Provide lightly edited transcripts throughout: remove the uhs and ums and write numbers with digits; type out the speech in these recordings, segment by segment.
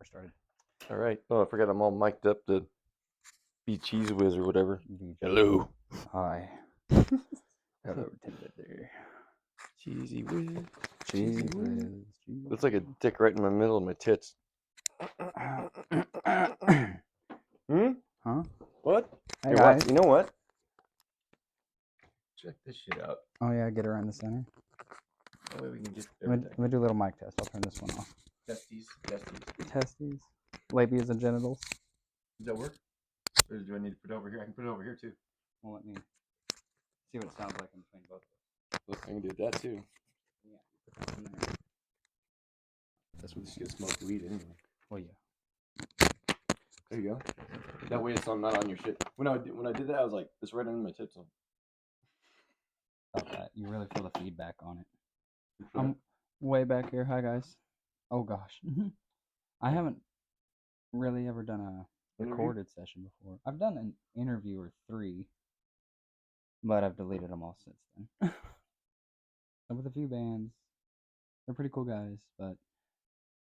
first started. All right. Oh, I forgot I'm all mic'd up to be Cheese Whiz or whatever. Hello. Hi. Hello, Tinder there. Cheesy Whiz. Cheese Cheesy Whiz. Whiz. Looks like a dick right in the middle of my tits. Huh? What? Hey, Hey, guys. what? You know what? Check this shit out. Oh, yeah, get her in the center. That way we can get Let everything. me do a little mic test. I'll turn this one off. Testes. Testes. Labias and genitals. Does that work? Or do I need to put it over here? I can put it over here too. Well, let me see what it sounds like in between both of Look, I can do that too. Yeah, put that in there. That's when you get smoke weed anyway. Well, yeah. There you go. That way it's not on your shit. When I did that, I was like, it's right under my tits. About that. You really feel the feedback on it. I'm way back here. Hi, guys. Oh, gosh. I haven't really ever done a recorded session before. I've done an interview or 3, but I've deleted them all since then. And with a few bands. They're pretty cool guys, but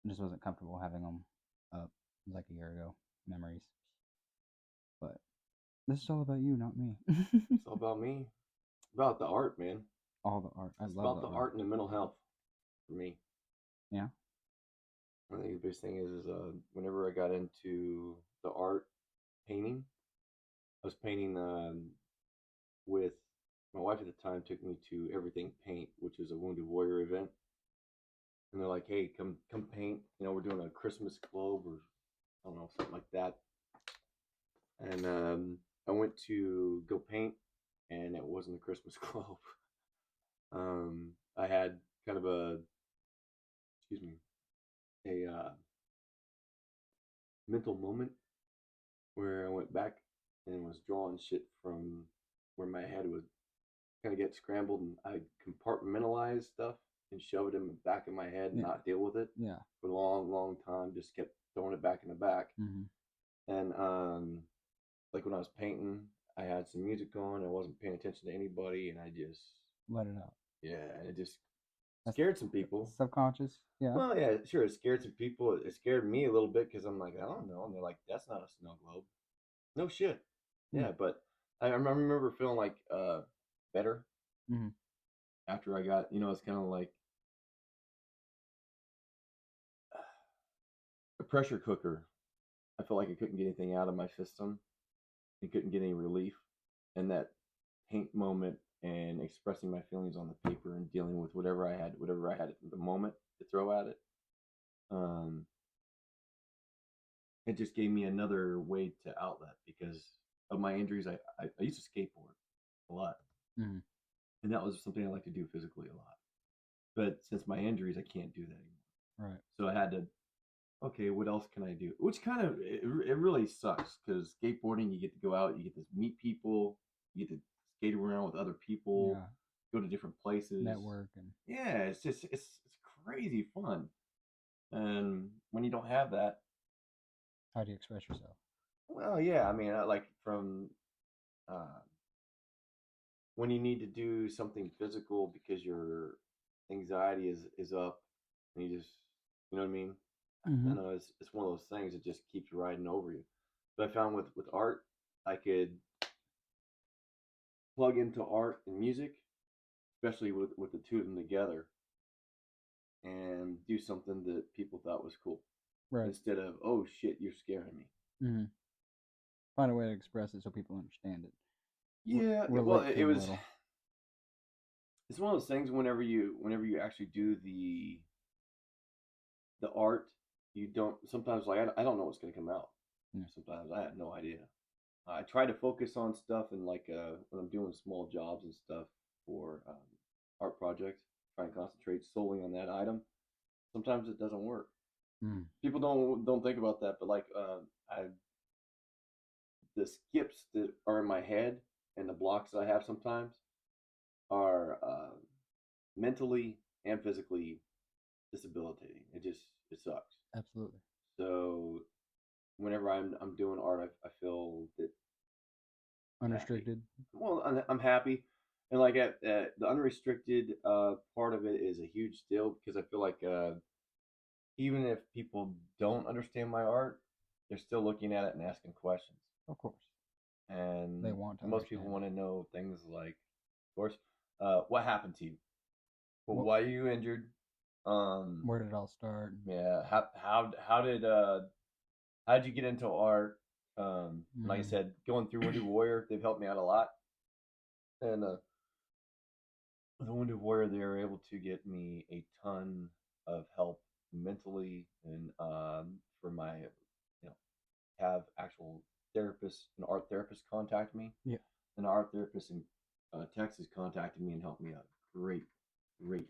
I just wasn't comfortable having them up. It was like a year ago. Memories. But this is all about you, not me. It's all about me. About the art, man. All the art. I It's love about the art and the mental health for me. Yeah. I think the biggest thing is whenever I got into the art painting, I was painting with my wife at the time. Took me to Everything Paint, which is a Wounded Warrior event, and they're like, "Hey, come paint. You know, we're doing a Christmas globe or I don't know, something like that." And I went to go paint, and it wasn't a Christmas globe. I had kind of a mental moment where I went back and was drawing shit from where my head would kind of get scrambled, and I compartmentalize stuff and shove it in the back of my head and not deal with it for a long time. Just kept throwing it back in the back. And like when I was painting, I had some music on. I wasn't paying attention to anybody, and I just let it out. Yeah, and it just scared some people. Subconscious, yeah. Well, yeah, sure. It scared some people. It scared me a little bit because I'm like, I don't know. And they're like, that's not a snow globe. No shit. Yeah, but I remember feeling like better after I got, it's kind of like a pressure cooker. I felt like I couldn't get anything out of my system. I couldn't get any relief. And that paint moment and expressing my feelings on the paper and dealing with whatever I had at the moment to throw at it. It just gave me another way to outlet because of my injuries. I used to skateboard a lot, and that was something I like to do physically a lot. But since my injuries, I can't do that anymore. Right. So I had to, okay, what else can I do? Which kind of, it really sucks because skateboarding, you get to go out, you get to meet people, you get to skate around with other people, go to different places, network, and it's just it's crazy fun. And when you don't have that, how do you express yourself? Well, yeah, I mean, like from when you need to do something physical because your anxiety is up, and you just, you know what I mean? I know it's one of those things that just keeps riding over you. But I found with art, I could plug into art and music, especially with the two of them together, and do something that people thought was cool, right? Instead of, oh shit, you're scaring me. Find a way to express it so people understand it. Yeah, well, it was. It's one of those things. Whenever you actually do the art, you don't. Sometimes, like, I don't know what's going to come out. Sometimes I have no idea. I try to focus on stuff, and like when I'm doing small jobs and stuff for art projects, try and concentrate solely on that item. Sometimes it doesn't work. People don't think about that, but like the skips that are in my head and the blocks that I have sometimes are mentally and physically disabilitating. It sucks. Absolutely. So whenever I'm doing art, I feel that unrestricted. Well, I'm happy, and like at the unrestricted part of it is a huge deal because I feel like even if people don't understand my art, they're still looking at it and asking questions. Of course. And they want to most understand. people want to know things like, of course, what happened to you? Well, What, why are you injured? Where did it all start? Yeah. How did you get into art? Like I said, going through Wounded Warrior, they've helped me out a lot. And the Wounded Warrior, they were able to get me a ton of help mentally and for my, have actual therapists, an art therapist contact me. Yeah. An art therapist in Texas contacted me and helped me out a great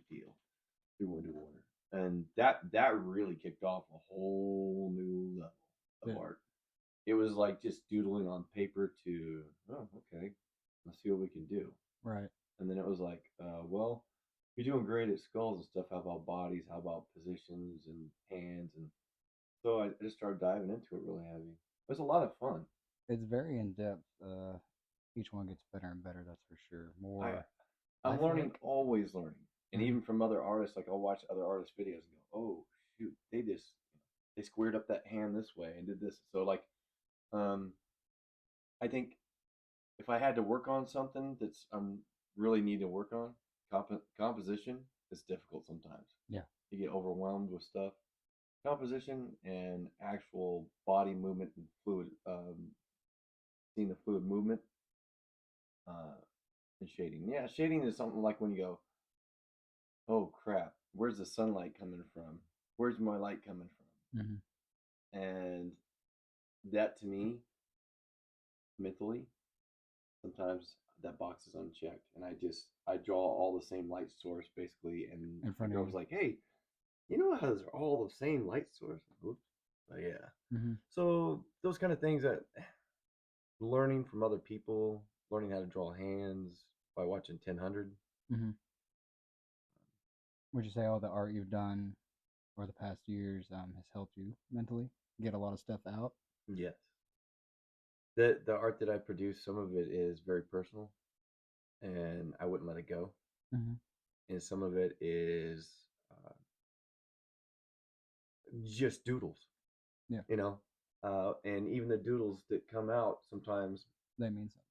deal through Wounded Warrior. And that really kicked off a whole new level of art. It was like just doodling on paper to, oh, okay, let's see what we can do. Right. And then it was like, well, you're doing great at skulls and stuff. How about bodies? How about positions and hands? And so I just started diving into it really heavy. It was a lot of fun. It's very in depth. Each one gets better and better. That's for sure. More. I'm learning, always learning, and even from other artists. Like I'll watch other artists' videos and go, "Oh shoot, they squared up that hand this way and did this." So like, I think if I had to work on something that's really need to work on, composition is difficult sometimes. Yeah, you get overwhelmed with stuff. Composition and actual body movement and fluid, seeing the fluid movement, and shading. Yeah, shading is something like when you go, oh crap, where's the sunlight coming from? Where's my light coming from? Mm-hmm. And that to me, mentally, sometimes that box is unchecked, and I draw all the same light source basically, and in front of of you. Was like, hey, you know how they're all the same light source? Oops. Yeah. Mm-hmm. So those kind of things that learning from other people, learning how to draw hands by watching 1000. Mm-hmm. Would you say all the art you've done over the past years has helped you mentally get a lot of stuff out? Yes. The art that I produce, some of it is very personal, and I wouldn't let it go. Mm-hmm. And some of it is just doodles. Yeah. And even the doodles that come out sometimes they mean something.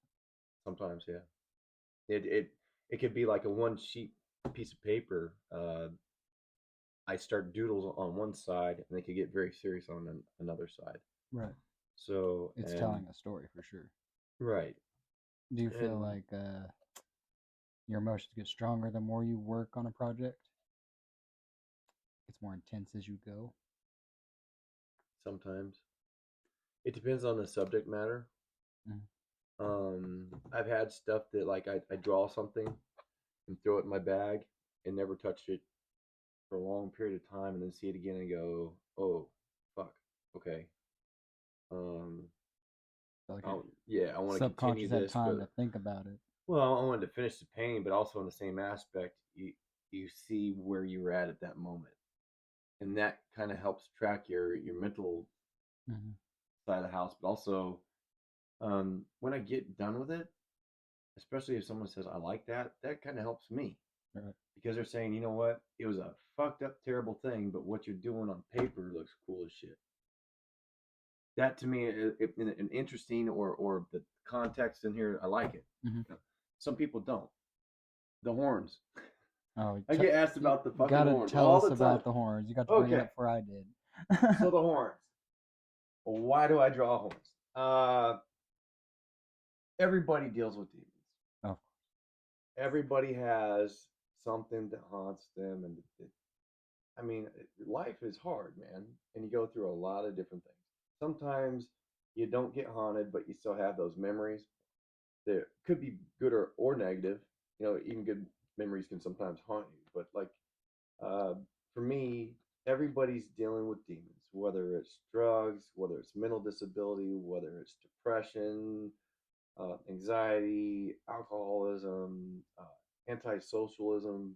Sometimes, yeah. It could be like a one sheet piece of paper. I start doodles on one side, and they could get very serious on another side. Right. So it's telling a story for sure. Right. Do you feel like your emotions get stronger the more you work on a project? It's more intense as you go? Sometimes. It depends on the subject matter. Mm. I've had stuff that like I draw something and throw it in my bag and never touch it for a long period of time, and then see it again and go, oh fuck, okay. Like yeah, I want to continue this. Time to think about it. Well, I wanted to finish the painting, but also in the same aspect, you see where you were at that moment, and that kind of helps track your mental side of the house. But also, when I get done with it, especially if someone says I like that, that kind of helps me. Right. Because they're saying, you know what, it was a fucked up, terrible thing, but what you're doing on paper looks cool as shit. That to me, an interesting or the context in here, I like it. Mm-hmm. Some people don't. The horns. Oh, I get asked about the fucking horns tell all us the time. About the horns. You got to bring it up before I did. So the horns. Well, why do I draw horns? Everybody deals with demons. Of course. Everybody has something that haunts them, and I mean, life is hard, man, and you go through a lot of different things. Sometimes you don't get haunted, but you still have those memories. That could be good or negative. Even good memories can sometimes haunt you. But like, for me, everybody's dealing with demons, whether it's drugs, whether it's mental disability, whether it's depression, anxiety, alcoholism, antisocialism,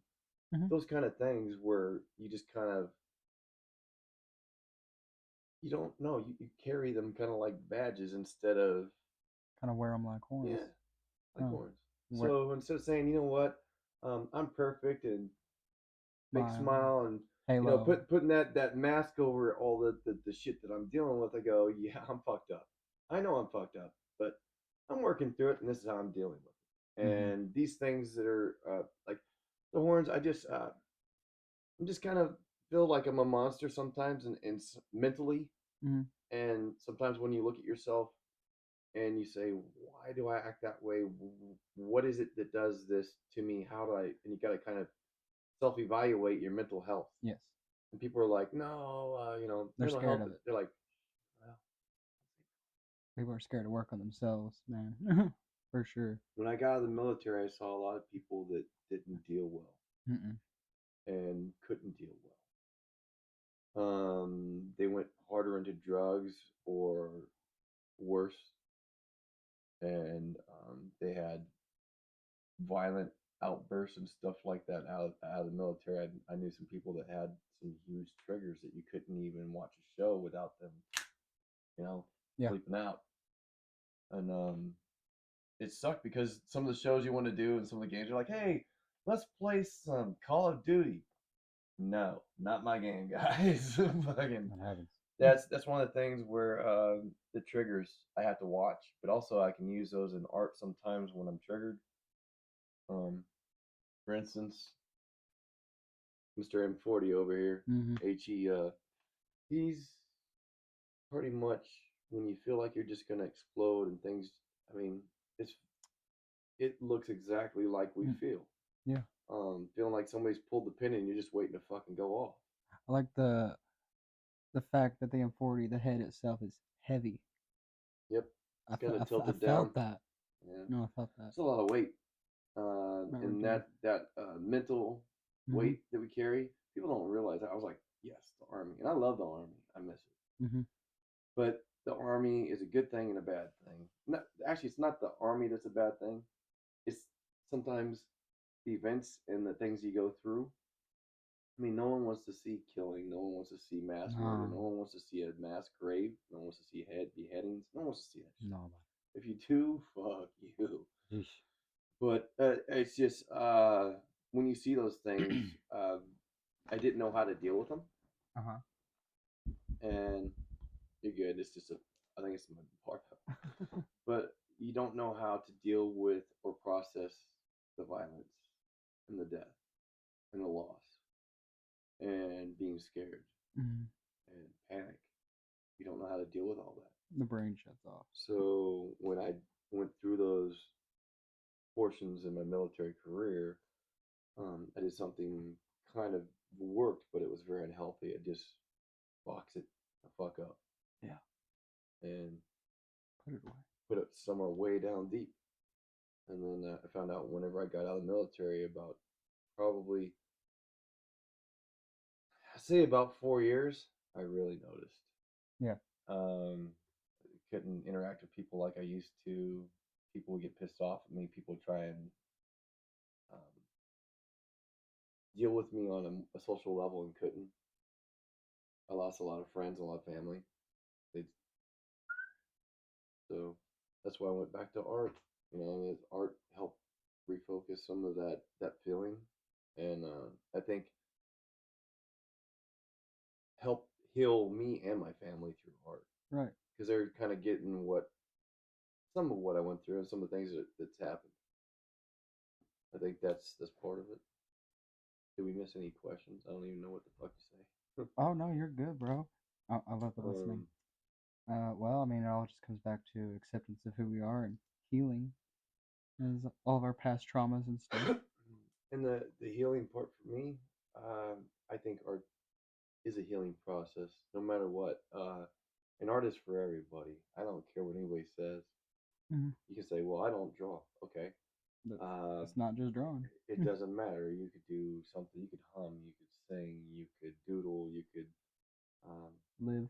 those kind of things where you just kind of, you don't know, you carry them kind of like badges instead of kind of wear them like horns. Yeah, like horns. So instead of saying, you know what, I'm perfect and big smile and Halo. Putting that mask over all the shit that I'm dealing with, I go, yeah, I'm fucked up. I know I'm fucked up, but I'm working through it, and this is how I'm dealing with it. And these things that are like the horns, I'm just kind of feel like I'm a monster sometimes, and mentally, and sometimes when you look at yourself and you say, why do I act that way? What is it that does this to me? How do I? And you got to kind of self-evaluate your mental health. Yes. And people are like, no, they're mental scared health. of it. They're like, well, people are scared to work on themselves, man. For sure. when I got out of the military, I saw a lot of people that didn't deal well and couldn't deal well. They went harder into drugs or worse, and they had violent outbursts and stuff like that out of the military. I knew some people that had some huge triggers that you couldn't even watch a show without them, sleeping out. And it sucked because some of the shows you want to do and some of the games are like, hey, let's play some Call of Duty. No, not my game, guys. Fucking, that's one of the things where the triggers I have to watch, but also I can use those in art sometimes when I'm triggered. For instance, Mr. M40 over here, HE, he's pretty much when you feel like you're just gonna explode and things. I mean, it looks exactly like we feel. Yeah. Feeling like somebody's pulled the pin and you're just waiting to fucking go off. I like the fact that the M40, the head itself is heavy. Yep. It's kind of tilted down. I felt that. Yeah. No, I felt that. It's a lot of weight. And that mental weight that we carry, people don't realize that. I was like, yes, the Army. And I love the Army. I miss it. But the Army is a good thing and a bad thing. Actually, it's not the Army that's a bad thing. It's sometimes the events and the things you go through. I mean, no one wants to see killing. No one wants to see mass murder. No one wants to see a mass grave. No one wants to see beheadings. No one wants to see that shit. No. If you do, fuck you. Yeesh. But it's just when you see those things, I didn't know how to deal with them. And you're good. It's just I think it's my part. But you don't know how to deal with or process the violence and the death and the loss and being scared and panic. You don't know how to deal with all that. The brain shuts off. So when I went through those portions in my military career, I did something kind of worked, but it was very unhealthy. I just box it the fuck up. Yeah. And put it away. Put it somewhere way down deep. And then I found out whenever I got out of the military, about probably, I say about 4 years, I really noticed. Yeah. Couldn't interact with people like I used to. People would get pissed off at me. People try and deal with me on a social level and couldn't. I lost a lot of friends, a lot of family. So that's why I went back to art. Art helped refocus some of that feeling, and I think helped heal me and my family through art. Right. Because they're kind of getting some of what I went through and some of the things that's happened. I think that's part of it. Did we miss any questions? I don't even know what the fuck to say. Oh no, you're good, bro. I love the listening. Well, I mean, it all just comes back to acceptance of who we are and healing, as all of our past traumas and stuff. And the healing part for me, I think art is a healing process, no matter what. An art is for everybody. I don't care what anybody says. You can say, "Well, I don't draw." Okay. It's not just drawing. It doesn't matter. You could do something. You could hum. You could sing. You could doodle. You could live.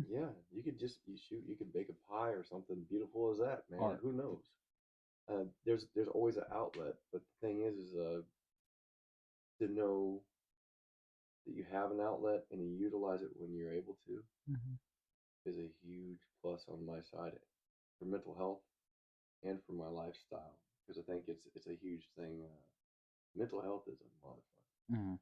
Yeah, you could you could bake a pie or something beautiful as that, man. Art. Who knows? There's always an outlet, but the thing is to know that you have an outlet and you utilize it when you're able to is a huge plus on my side for mental health and for my lifestyle, because I think it's a huge thing. Mental health is a motherfucker.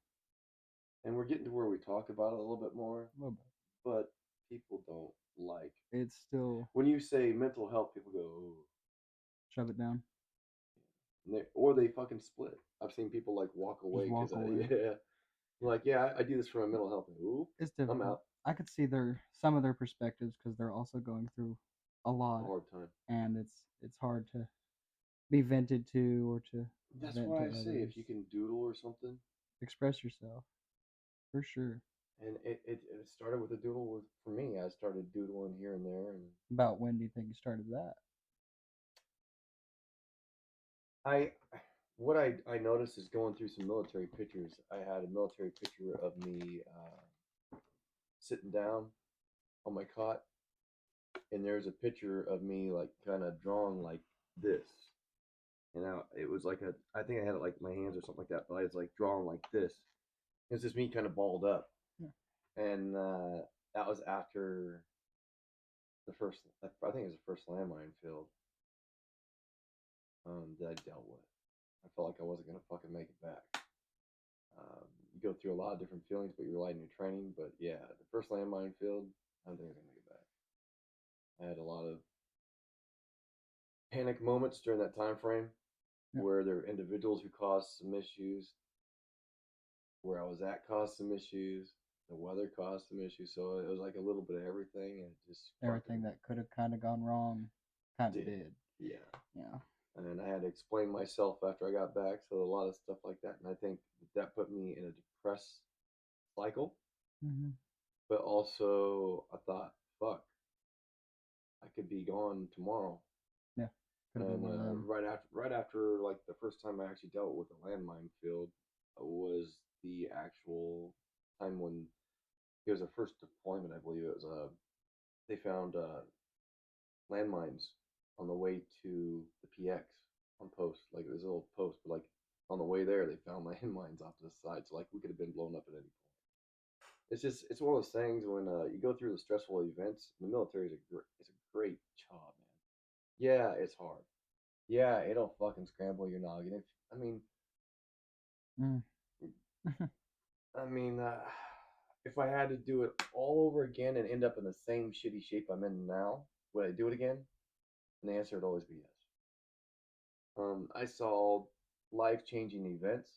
and we're getting to where we talk about it a little bit more, A little bit. but people don't like. It's still When you say mental health, people go, "Ooh." shove it down. Or they fucking split. I've seen people like walk Just away walk because away. yeah, like yeah, I do this for my mental health. Ooh, It's I'm difficult. out. I could see some of their perspectives because they're also going through a lot, A hard time. and it's hard to be vented to or to That's vent why to I say others. if you can doodle or something. Express yourself, for sure. And it started with a doodle. For me, I started doodling here and there, and About when do you think you started that? I what I noticed is going through some military pictures. I had a military picture of me sitting down on my cot, and there's a picture of me like kind of drawn like this. And it was like I think I had it like my hands or something like that, but I was like drawn like this. It's just me kind of balled up, Yeah. and that was after the first. I think it was the first landmine field that I dealt with. I felt like I wasn't gonna fucking make it back. You go through a lot of different feelings, but you're light in your training. But yeah, the first landmine field, I don't think I was gonna make it back. I had a lot of panic moments during that time frame Yeah. where there were individuals who caused some issues, where I was at caused some issues, the weather caused some issues. So it was like a little bit of everything, and it just Everything that could have kind of gone wrong, kind of did. Yeah. Yeah. And I had to explain myself after I got back, so a lot of stuff like that. And I think that put me in a depressed cycle. Mm-hmm. But also, I thought, fuck, I could be gone tomorrow. Yeah. Could have been one of them. Right after, like the first time I actually dealt with a landmine field was the actual time when it was our first deployment. I believe it was they found landmines on the way to the PX on post. Like it was a little post, but like on the way there, they found landmines off to the side. So like we could have been blown up at any point. It's one of those things when you go through the stressful events. The military is it's a great job, man. Yeah, it's hard. Yeah, it'll fucking scramble your noggin. I mean, Mm. I mean, if I had to do it all over again and end up in the same shitty shape I'm in now, would I do it again? And the answer would always be yes. I saw life-changing events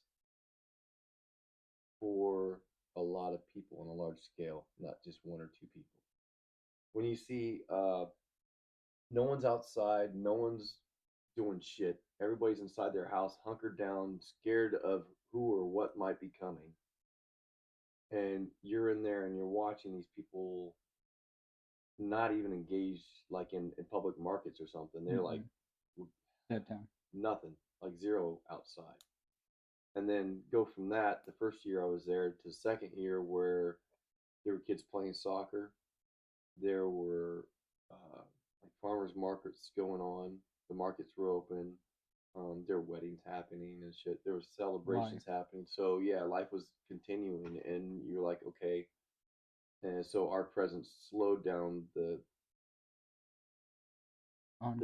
for a lot of people on a large scale, not just one or two people. When you see no one's outside, no one's doing shit, everybody's inside their house, hunkered down, scared of who or what might be coming, and you're in there and you're watching these people not even engaged like in public markets or something. They're like dead town, nothing, like zero outside. And then go from that, the first year I was there, to the second year where there were kids playing soccer. There were like farmers markets going on. The markets were open. There were weddings happening and shit. There were celebrations happening. So yeah, life was continuing, and you're like, okay. And so our presence slowed down the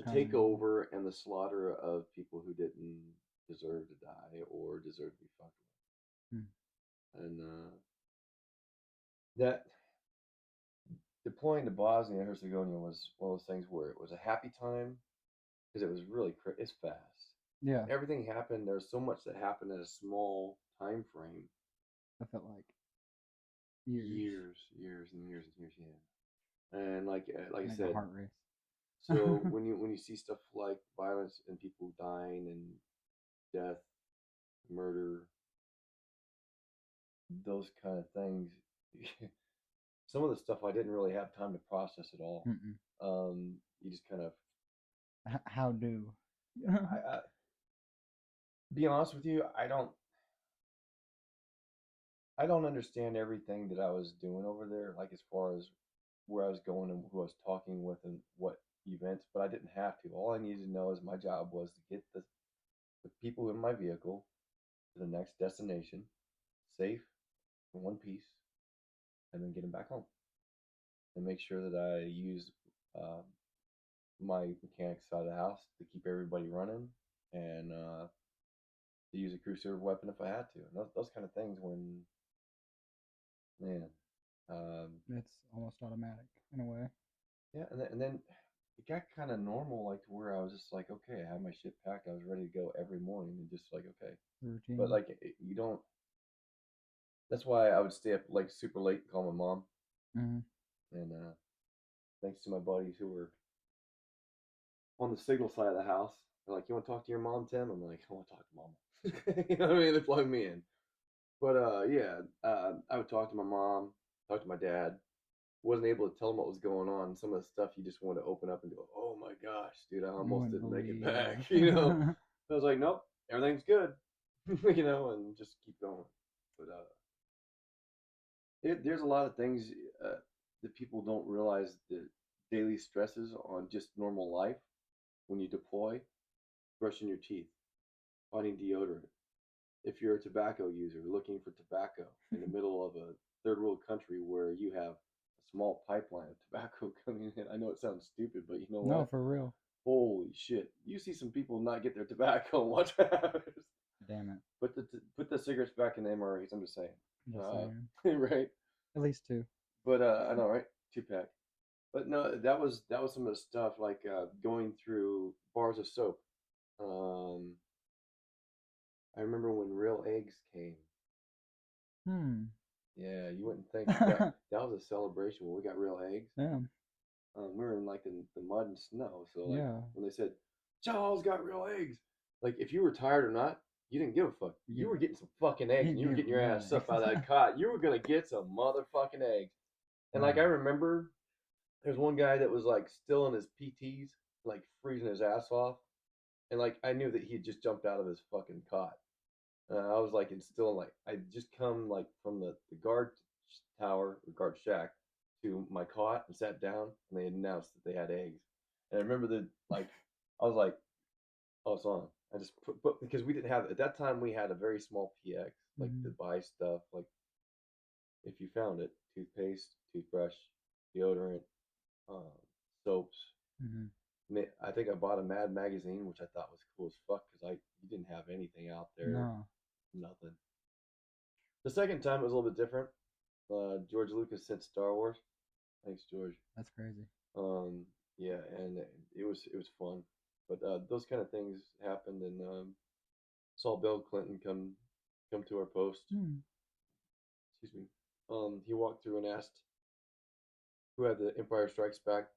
takeover and the slaughter of people who didn't deserve to die or deserve to be fucked with. And that deploying to Bosnia and Herzegovina was one of those things where it was a happy time because it was really it's fast. Yeah, everything happened. There's so much that happened in a small time frame. I felt like years and years and years. Yeah, and like I said, heart race. So when you see stuff like violence and people dying and death, murder, those kind of things. Some of the stuff I didn't really have time to process at all. You just kind of how do be honest with you, I don't understand everything that I was doing over there, like as far as where I was going and who I was talking with and what events, but I didn't have to. All I needed to know is my job was to get the people in my vehicle to the next destination, safe, in one piece, and then get them back home. And make sure that I use my mechanic side of the house to keep everybody running, and to use a crew serve weapon if I had to. And those kind of things when Man. It's almost automatic in a way. Yeah, and then it got kind of normal, like to where I was just like, okay, I had my shit packed. I was ready to go every morning, and just like, okay. Routine. But like, you don't. That's why I would stay up like super late and call my mom. Mm-hmm. And thanks to my buddies who were on the signal side of the house, they're like, "You want to talk to your mom, Tim?" I'm like, "I want to talk to mama." You know what I mean? They plug me in. But yeah, I would talk to my mom, talk to my dad. Wasn't able to tell him what was going on. Some of the stuff you just wanted to open up and go, "Oh my gosh, dude, I almost didn't make it back." You know, I was like, "Nope, everything's good," you know, and just keep going. But there's a lot of things that people don't realize, the daily stresses on just normal life when you deploy. Brushing your teeth, finding deodorant. If you're a tobacco user looking for tobacco in the middle of a third world country where you have a small pipeline of tobacco coming in, I know it sounds stupid, but you know what? No, for real. Holy shit! You see some people not get their tobacco and watch what happens. Damn it. Put the cigarettes back in the MREs. I'm just saying. Just saying. Right. At least 2. But I know, right? 2-pack. But no, that was some of the stuff, like going through bars of soap. I remember when real eggs came. Yeah, you wouldn't think that was a celebration when we got real eggs. Yeah. We were in like the mud and snow, so like Yeah. when they said Charles got real eggs, like if you were tired or not, you didn't give a fuck. You were getting some fucking eggs, and you were getting your ass up out of that cot. You were gonna get some motherfucking eggs. And like I remember, there's one guy that was like still in his PTs, like freezing his ass off, and like I knew that he had just jumped out of his fucking cot. I was like, still like, I just come like from the guard tower or guard shack to my cot and sat down, and they announced that they had eggs. And I remember that, like, I was like, oh, it's on. I just put because we didn't have, at that time, we had a very small PX, like to buy stuff, like if you found it, toothpaste, toothbrush, deodorant, soaps. I think I bought a Mad magazine, which I thought was cool as fuck because you didn't have anything out there. No. Nothing. The second time it was a little bit different. George Lucas sent Star Wars. Thanks, George. That's crazy. Yeah, and it was fun. But those kind of things happened, and saw Bill Clinton come to our post. Excuse me. He walked through and asked who had the Empire Strikes Back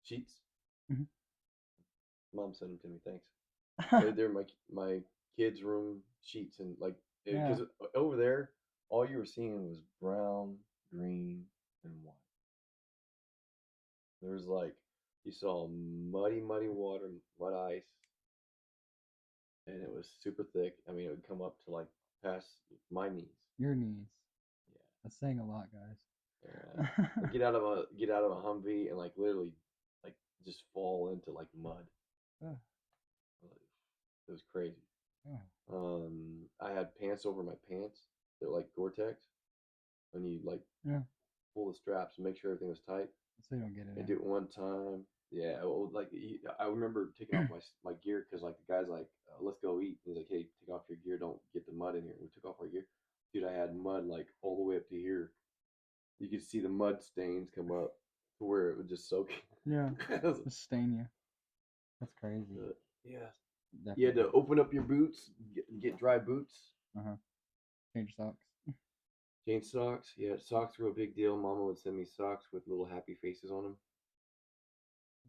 sheets. Mom sent them to me. Thanks. They're my kids' room sheets, and like because over there, all you were seeing was brown, green, and white. There was like you saw muddy water, mud ice, and it was super thick. I mean, it would come up to like past my knees. Your knees. Yeah, that's saying a lot, guys. Yeah. get out of a Humvee and like literally like just fall into like mud. It was crazy. I had pants over my pants. They're like Gore-Tex. And you like pull the straps and make sure everything was tight. So you don't get it. I did it one time. Yeah, well, like I remember taking off my gear because like the guy's like, let's go eat. And he's like, hey, take off your gear. Don't get the mud in here. We took off our gear. Dude, I had mud like all the way up to here. You could see the mud stains come up to where it would just soak. Yeah, just stain you. That's crazy. Yeah. Definitely. You had to open up your boots, get dry boots. Change socks. Change socks. Yeah, socks were a big deal. Mama would send me socks with little happy faces on them.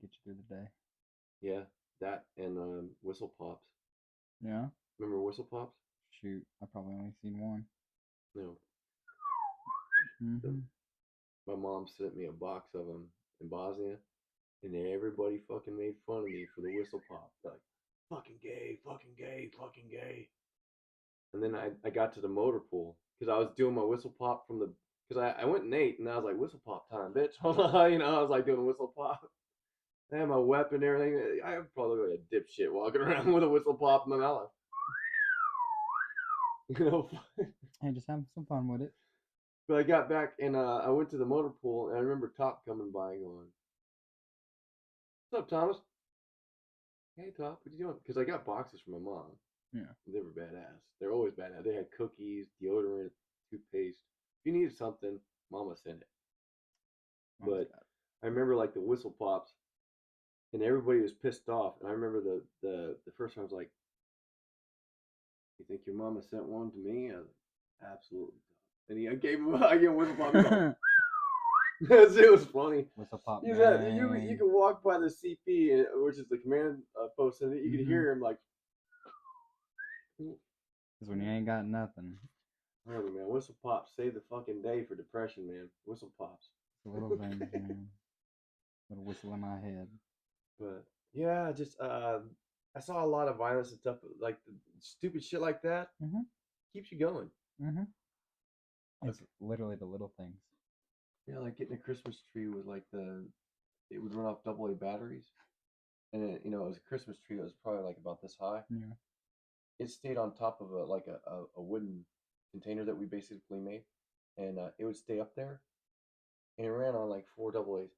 Get you through the day. Yeah, that and whistle pops. Yeah. Remember whistle pops? Shoot, I probably only seen one. No. My mom sent me a box of them in Bosnia, and everybody fucking made fun of me for the whistle pop. They're like, fucking gay, fucking gay, fucking gay. And then I got to the motor pool because I was doing my whistle pop from the, because I went and ate, and I was like, whistle pop time, bitch. You know, I was like doing a whistle pop. I had my weapon and everything. I probably like a dipshit walking around with a whistle pop in my mouth. You know? Hey, just have some fun with it. But I got back and I went to the motor pool, and I remember Top coming by and going, what's up, Thomas? Hey, Top, what you doing? Because I got boxes from my mom. Yeah. They were badass. They're always badass. They had cookies, deodorant, toothpaste. If you needed something, Mama sent it. Mom's But got it. I remember like the whistle pops, and everybody was pissed off. And I remember the first time I was like, "You think your mama sent one to me?" I was like, "Absolutely." And I gave him whistle pop. It was funny. Whistle pop. You could walk by the CP, which is the command post, and you could hear him like. Because when you ain't got nothing. Really, man, whistle pops save the fucking day for depression, man. Whistle pops. The little things, man. Little whistle in my head. But yeah, just I saw a lot of violence and stuff, like stupid shit like that. Keeps you going. It's literally the little things. Yeah, like getting a Christmas tree with like it would run off AA batteries, and it was a Christmas tree that was probably like about this high. Yeah. It stayed on top of a wooden container that we basically made, and it would stay up there, and it ran on like 4 AA's.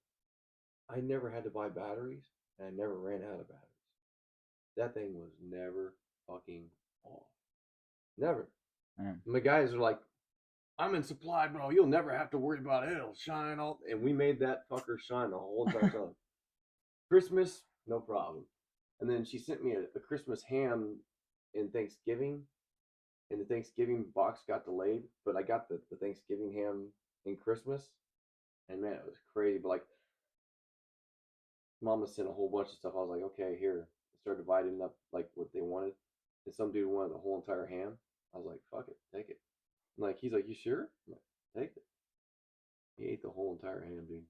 I never had to buy batteries, and I never ran out of batteries. That thing was never fucking off. Never. And the guys are like, "I'm in supply, bro. You'll never have to worry about it. It'll shine all." And we made that fucker shine the whole entire time. Christmas, no problem. And then she sent me a Christmas ham in Thanksgiving, and the Thanksgiving box got delayed, but I got the Thanksgiving ham in Christmas, and man, it was crazy. But like, Mama sent a whole bunch of stuff. I was like, okay, here. I started dividing up like what they wanted, and some dude wanted the whole entire ham. I was like, fuck it, take it. And like, he's like, you sure? I'm like, take it. He ate the whole entire ham, dude.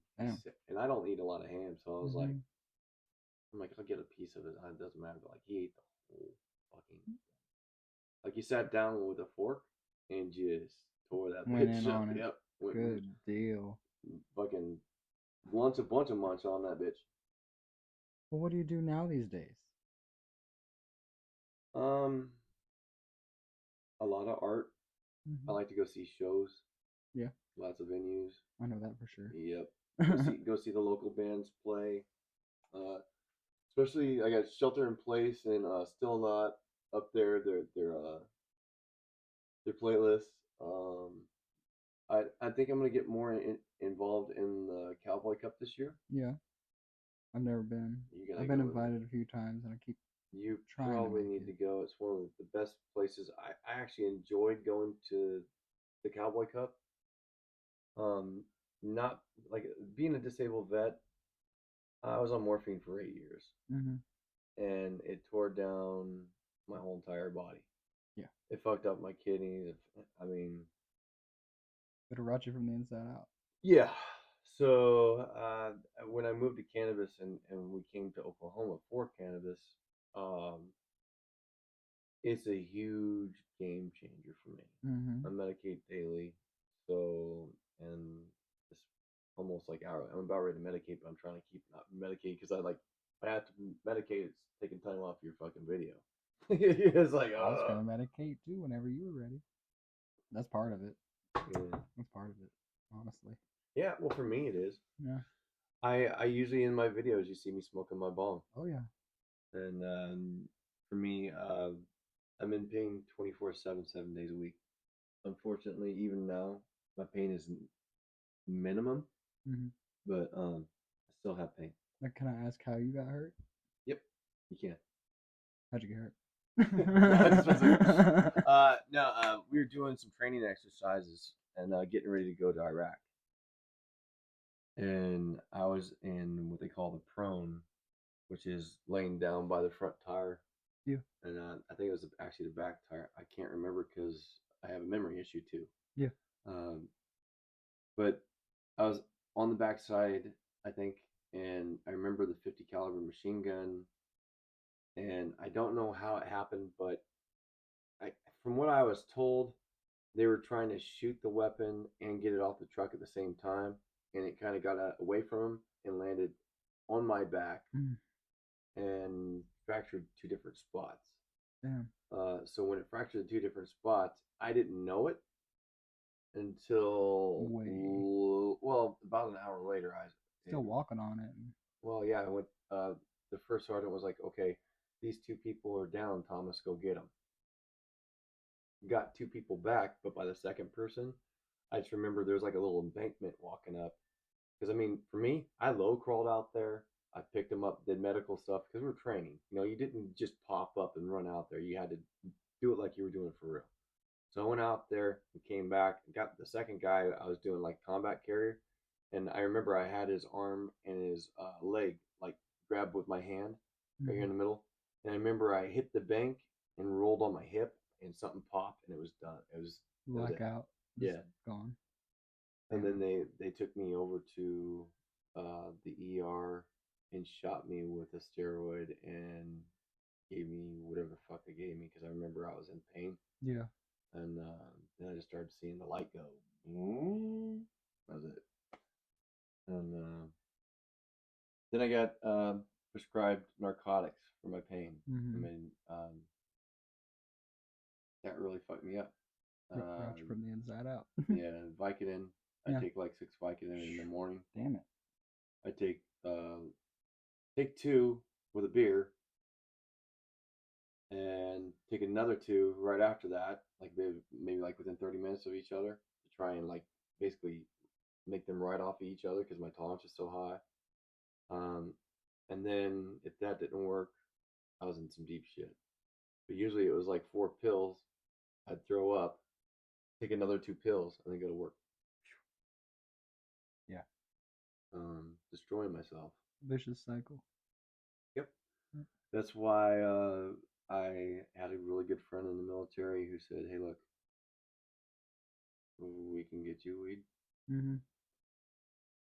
And I don't eat a lot of ham, so I was like, I'm like, I'll get a piece of it. It doesn't matter. But like, he ate the whole fucking thing. Like, he sat down with a fork and just tore that bitch up. Yep. Good deal. Fucking lunch a bunch of munch on that bitch. Well, what do you do now these days? A lot of art. I like to go see shows. Yeah. Lots of venues. I know that for sure. Yep. Go see the local bands play. Especially I got Shelter in Place and Still Not up there. Their playlists. I think I'm gonna get more involved in the Cowboy Cup this year. Yeah. I've never been. I've been invited a few times, and I keep trying. You probably need to go. It's one of the best places. I actually enjoyed going to the Cowboy Cup. Not like being a disabled vet. I was on morphine for 8 years, and it tore down my whole entire body. Yeah, it fucked up my kidneys. I mean, it'll rot you from the inside out. Yeah. So when I moved to cannabis and we came to Oklahoma for cannabis, it's a huge game changer for me. I medicate daily, and it's almost like I'm about ready to medicate, but I'm trying to keep not medicate because I have to medicate. It's taking time off your fucking video. It's like I was gonna medicate too whenever you were ready. That's part of it. Yeah. That's part of it, honestly. Yeah, well, for me it is. Yeah. I usually in my videos you see me smoking my bong. Oh yeah. And for me, I'm in pain 24/7, 7 days a week. Unfortunately, even now, my pain is minimum, but I still have pain. Now, can I ask how you got hurt? Yep, you can. How'd you get hurt? No, we were doing some training exercises and getting ready to go to Iraq. And I was in what they call the prone, which is laying down by the front tire. Yeah. And I think it was actually the back tire. I can't remember because I have a memory issue too. Yeah. But I was on the back side, I think, and I remember the 50 caliber machine gun. And I don't know how it happened, but from what I was told, they were trying to shoot the weapon and get it off the truck at the same time. And it kind of got away from him and landed on my back and fractured 2 different spots. Damn. So when it fractured the 2 different spots, I didn't know it until about an hour later. I was still walking on it. Well, yeah, I went. The first sergeant was like, "Okay, these 2 people are down. Thomas, go get them." got 2 people back, but by the second person, I just remember there's like a little embankment walking up. Because I mean, for me, I low crawled out there. I picked them up, did medical stuff because we were training. You didn't just pop up and run out there. You had to do it like you were doing it for real. So I went out there and came back. Got the second guy. I was doing like combat carrier, and I remember I had his arm and his leg like grabbed with my hand right here in the middle. And I remember I hit the bank and rolled on my hip, and something popped, and it was done. It was blackout. Yeah, gone. and then they took me over to the ER and shot me with a steroid and gave me whatever the fuck they gave me because I remember I was in pain. Yeah. And then I just started seeing the light go. That was it. And then I got prescribed narcotics for my pain. I mean, that really fucked me up. From the inside out. Yeah, Vicodin. I take like 6 Vicodin in the morning. Damn it. I take 2 with a beer, and take another 2 right after that, like maybe like within 30 minutes of each other, to try and like basically make them right off of each other because my tolerance is so high. And then if that didn't work, I was in some deep shit. But usually it was like 4 pills. I'd throw up, take another 2 pills, and then go to work. Yeah. Destroying myself. Vicious cycle. Yep. That's why I had a really good friend in the military who said, "Hey, look, we can get you weed.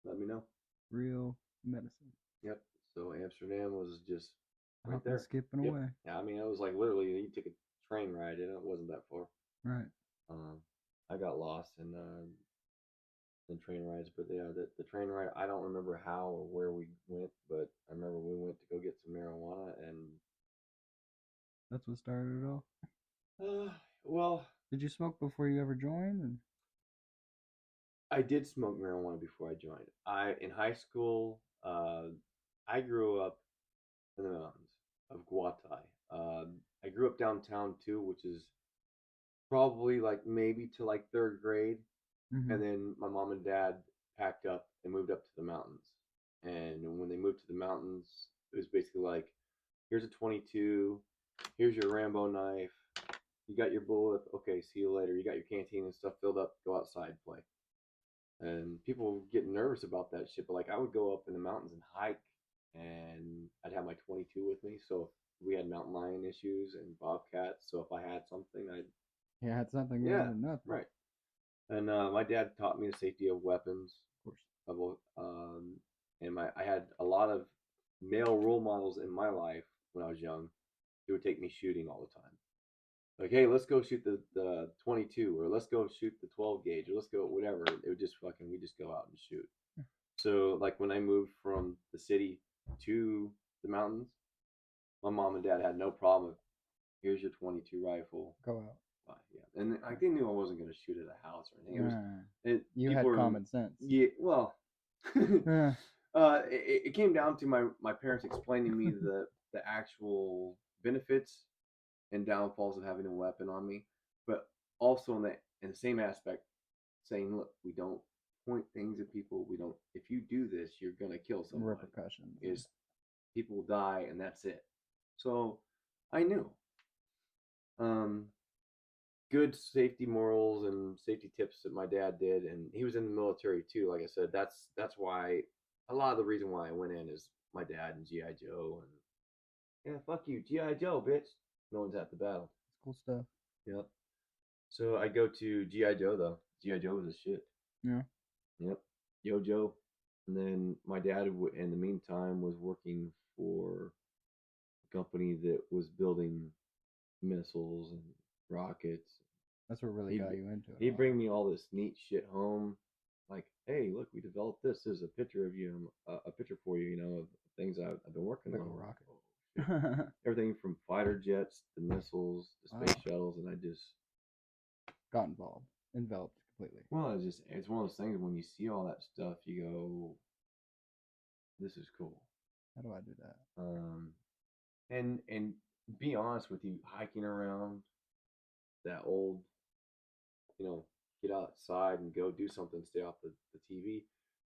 Let me know." Real medicine. Yep. So Amsterdam was just right there, skipping away. Yeah, I mean, it was like literally you took a train ride, and it wasn't that far. Right. I got lost in train rides, but yeah, the train ride, I don't remember how or where we went, but I remember we went to go get some marijuana, and that's what started it all. Well, did you smoke before you ever joined? I did smoke marijuana before I joined. In high school, I grew up in the mountains of Guatai. I grew up downtown too, which is probably like maybe to like 3rd grade. And then my mom and dad packed up and moved up to the mountains. And when they moved to the mountains, it was basically like, here's a 22, here's your Rambo knife, you got your bullet, okay, see you later. You got your canteen and stuff filled up, go outside, play. And people get nervous about that shit, but like I would go up in the mountains and hike, and I'd have my 22 with me. So if we had mountain lion issues and bobcats, so if I had something, had something. Yeah, nothing. Right. And my dad taught me the safety of weapons. Of course. And I had a lot of male role models in my life when I was young who would take me shooting all the time. Like, hey, let's go shoot the 22, or let's go shoot the 12 gauge, or let's go whatever. It would just we just go out and shoot. So like when I moved from the city to the mountains, my mom and dad had no problem with, here's your 22 rifle. Go out. Yeah, and like they knew I wasn't going to shoot at a house or anything. You had common sense. Yeah, well, it came down to my parents explaining to me the actual benefits and downfalls of having a weapon on me, but also in the same aspect, saying, look, we don't point things at people. We don't. If you do this, you're gonna kill someone. Repercussions. Is people will die, and that's it. So I knew. Good safety morals and safety tips that my dad did, and he was in the military too. Like I said, that's why a lot of the reason why I went in is my dad and GI Joe, and yeah, fuck you, GI Joe, bitch. No one's at the battle. It's cool stuff. Yep. So I go to GI Joe though. GI Joe was a shit. Yeah. Yep. Yo Joe, and then my dad, in the meantime, was working for a company that was building missiles and rockets. That's what really got you into it. He'd bring me all this neat shit home, like, hey, look, we developed this. There's a picture of you, a picture for you, of things I've been working on. Rocket. Everything from fighter jets to missiles to space shuttles, and I just got enveloped completely. Well, it's one of those things when you see all that stuff, you go, this is cool. How do I do that? And be honest with you, hiking around that old, you know, get outside and go do something, stay off the TV.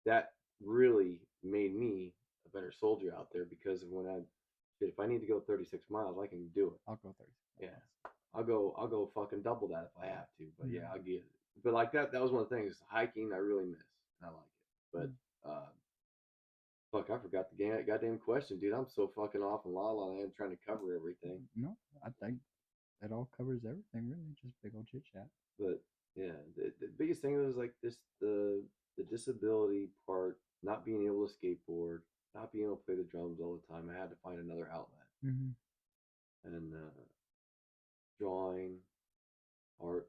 That really made me a better soldier out there because when if I need to go 36 miles, I can do it. I'll go 36 miles. Yeah. I'll go fucking double that if I have to. But yeah, I'll get it. But like that was one of the things. Hiking I really miss. I like it. But fuck, I forgot the goddamn question, dude. I'm so fucking off in la la land trying to cover everything. No, I think that all covers everything, really. Just big old chit chat. But yeah, the biggest thing was like this the disability part, not being able to skateboard, not being able to play the drums all the time. I had to find another outlet. And drawing, art,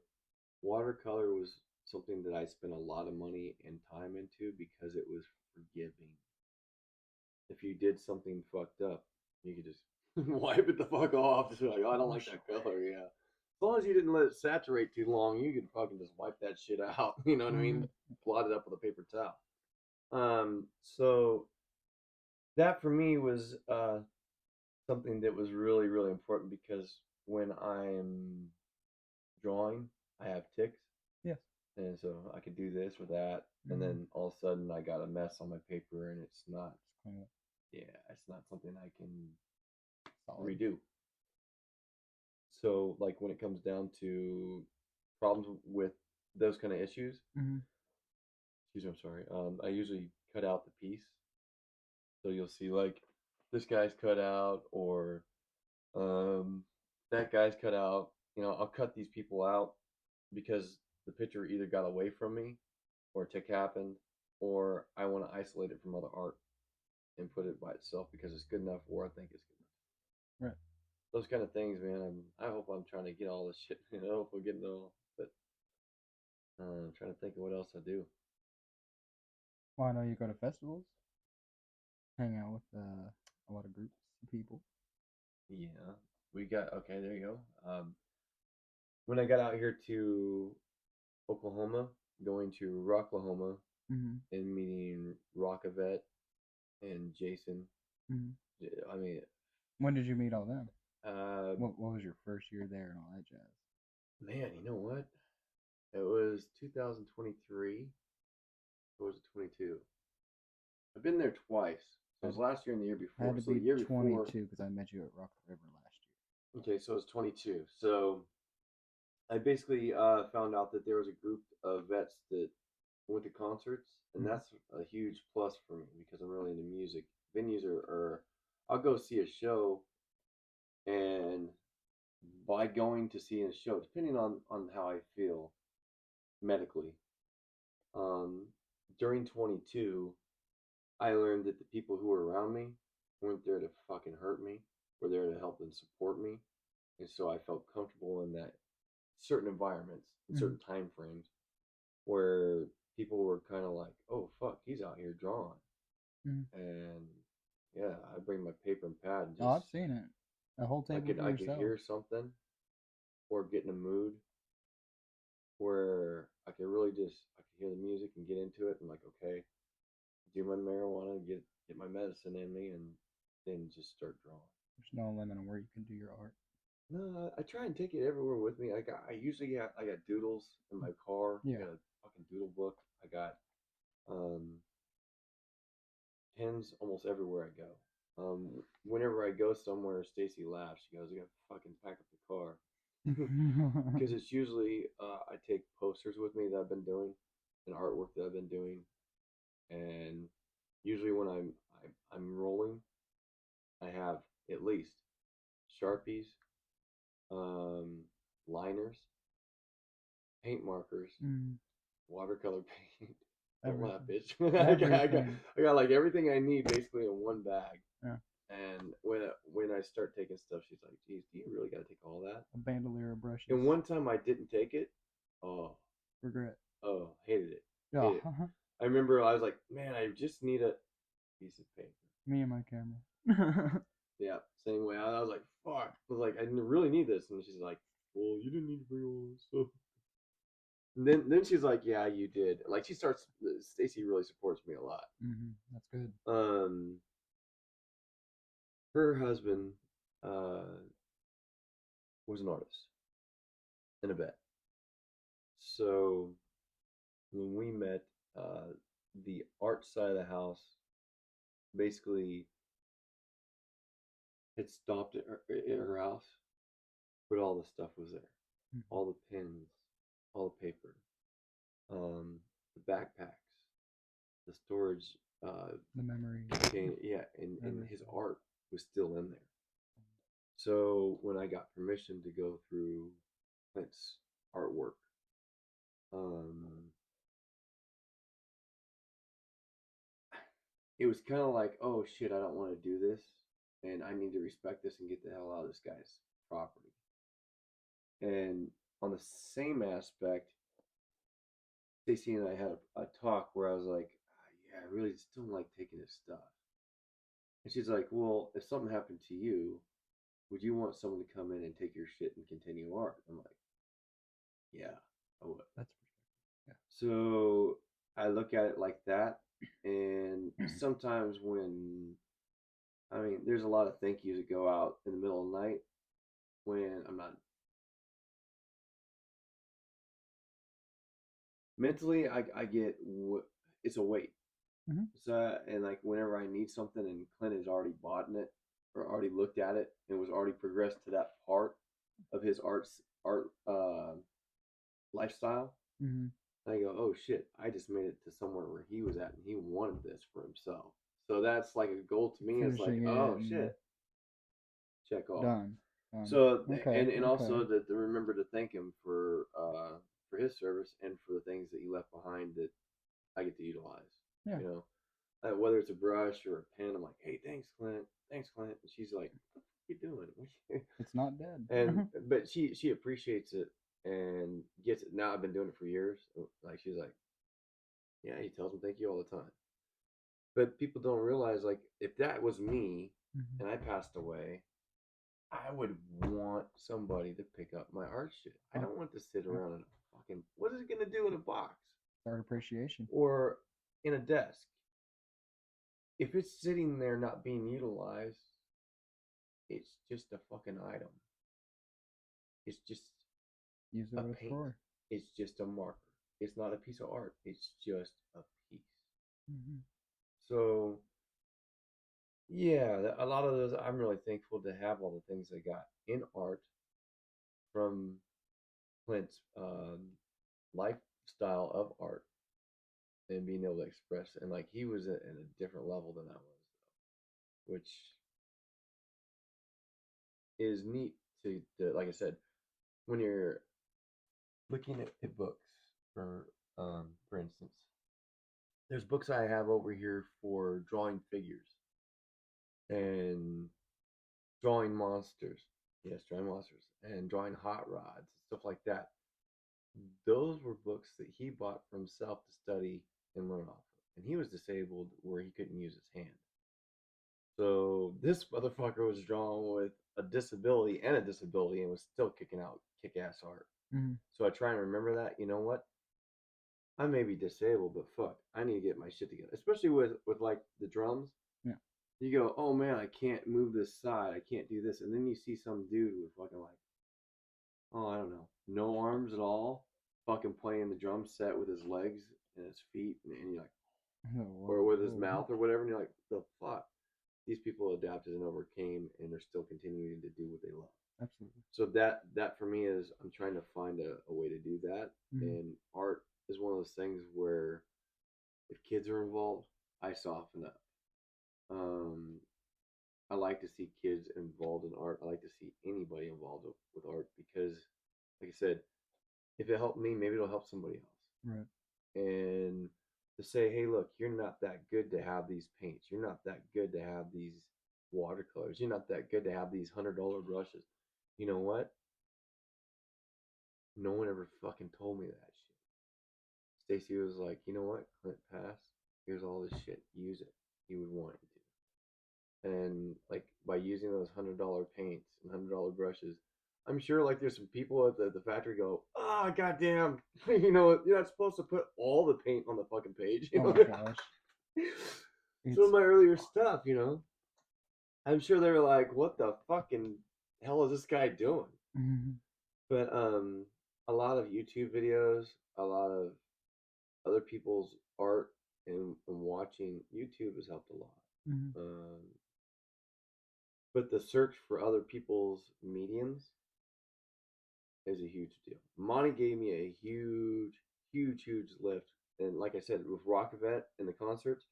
watercolor was something that I spent a lot of money and time into because it was forgiving. If you did something fucked up, you could just wipe it the fuck off. Just like, oh, I don't like that color. Yeah. As long as you didn't let it saturate too long, you could fucking just wipe that shit out. You know what I mean? Blot it up with a paper towel. So that for me was something that was really, really important because when I'm drawing, I have tics. Yes. And so I could do this or that. And then all of a sudden I got a mess on my paper and it's not, it's not something I can redo. So like when it comes down to problems with those kind of issues, excuse me, I'm sorry. I usually cut out the piece. So you'll see like this guy's cut out or that guy's cut out. You know, I'll cut these people out because the picture either got away from me or a tick happened or I want to isolate it from other art and put it by itself because it's good enough or I think it's good enough. Right. Those kind of things, man. I hope I'm trying to get all this shit. You know, hope we're getting all. But I'm trying to think of what else I do. Well, I know you go to festivals, hang out with a lot of groups of people. Yeah, we got okay. There you go. When I got out here to Oklahoma, going to Rocklahoma and meeting Rockavet and Jason. I mean, when did you meet all them? What was your first year there and all that jazz? Man, you know what? It was 2023. Or was it 22? I've been there twice. So it was last year and the year before. I had to so be the year 22 because I met you at Rawk The River last year. Okay, so it was 22. So I basically found out that there was a group of vets that went to concerts, and that's a huge plus for me because I'm really into music. Venues are I'll go see a show, and by going to see a show, depending on how I feel medically, during 22, I learned that the people who were around me weren't there to fucking hurt me, were there to help and support me, and so I felt comfortable in that certain environments, in certain time frames, where people were kind of like, "Oh fuck, he's out here drawing," and yeah, I bring my paper and pad. And just, I've seen it. A whole table I could hear something, or get in a mood where I could really I could hear the music and get into it, and like, okay, do my marijuana, get my medicine in me, and then just start drawing. There's no limit on where you can do your art. No, I try and take it everywhere with me. I got doodles in my car. Yeah. I got a fucking doodle book. I got pens almost everywhere I go. Whenever I go somewhere, Stacy laughs. She goes, "I gotta fucking pack up the car," because it's usually I take posters with me that I've been doing, and artwork that I've been doing, and usually when I'm rolling, I have at least Sharpies, liners, paint markers, watercolor paint. Don't laugh, bitch. I got like everything I need basically in one bag. Yeah. And when I start taking stuff, she's like, "Geez, do you really got to take all that?" A bandolier of brushes. And one time I didn't take it. Oh, regret. Oh, hated it. Yeah. Hated it. I remember I was like, "Man, I just need a piece of paper." Me and my camera. Yeah, same way. I was like, "Fuck!" I was like, "I really need this," and she's like, "Well, you didn't need to bring all this stuff." And then she's like, "Yeah, you did." Like Stacy really supports me a lot. That's good. Her husband was an artist, and a bed. So when we met, the art side of the house basically had stopped at her house, but all the stuff was there. All the pins, all the paper, the backpacks, the storage, the memory. and his art was still in there. So when I got permission to go through Clint's artwork, it was kind of like, oh shit, I don't want to do this, and I need to respect this and get the hell out of this guy's property. And on the same aspect, Stacy and I had a talk where I was like, yeah, I really just don't like taking his stuff. And she's like, well, if something happened to you, would you want someone to come in and take your shit and continue art? I'm like, yeah, I would. That's yeah. So I look at it like that, and sometimes there's a lot of thank yous that go out in the middle of the night when I'm not mentally. I get it's a weight. Mm-hmm. So and like whenever I need something and Clint has already bought it or already looked at it and was already progressed to that part of his art lifestyle, I go, oh shit, I just made it to somewhere where he was at and he wanted this for himself. So that's like a goal to me. It's like, oh shit, check off. Done. So and also to remember to thank him for his service and for the things that he left behind that I get to utilize. Yeah. You know, whether it's a brush or a pen, I'm like, hey, thanks, Clint. Thanks, Clint. And she's like, what are you doing? It's not dead. And but she appreciates it and gets it. Now I've been doing it for years. Like she's like, yeah, he tells me thank you all the time. But people don't realize, like, if that was me and I passed away, I would want somebody to pick up my art shit. I don't want to sit around in a fucking, what is it going to do in a box? Art appreciation. Or in a desk. If it's sitting there not being utilized, it's just a fucking item. It's just use it a paint. It's just a marker. It's not a piece of art. It's just a piece. So, yeah, a lot of those, I'm really thankful to have all the things I got in art from Clint's lifestyle of art and being able to express. And like he was at a different level than I was, which is neat to like I said, when you're looking at books, for instance, there's books I have over here for drawing figures and drawing monsters. Yes, drawing monsters and drawing hot rods and stuff like that. Those were books that he bought for himself to study and learn off of. And he was disabled where he couldn't use his hand. So this motherfucker was drawn with a disability and was still kicking out kick-ass art. So I try and remember that, you know what? I may be disabled, but fuck, I need to get my shit together. Especially with like the drums. Yeah. You go, oh man, I can't move this side. I can't do this. And then you see some dude with fucking like, oh, I don't know, no arms at all, fucking playing the drum set with his legs and his feet. And you're like, or with his mouth or whatever. And you're like, the fuck? These people adapted and overcame and are still continuing to do what they love. Absolutely. So that for me is, I'm trying to find a way to do that. And art is one of those things where if kids are involved, I soften up. I like to see kids involved in art. I like to see anybody involved with art because, like I said, if it helped me, maybe it'll help somebody else. Right. And to say, hey, look, you're not that good to have these paints. You're not that good to have these watercolors. You're not that good to have these $100 brushes. You know what? No one ever fucking told me that shit. Stacy was like, you know what? Clint passed. Here's all this shit. Use it. He would want you to. And like by using those $100 paints and $100 brushes, I'm sure like there's some people at the factory go, ah, goddamn, you know, you're not supposed to put all the paint on the fucking page. You know? Oh my gosh. Some of my earlier stuff, you know, I'm sure they were like, what the fucking hell is this guy doing? But a lot of YouTube videos, a lot of other people's art, and watching YouTube has helped a lot. But the search for other people's mediums is a huge deal. Monty gave me a huge lift, and like I said, with Rockavet and the concerts,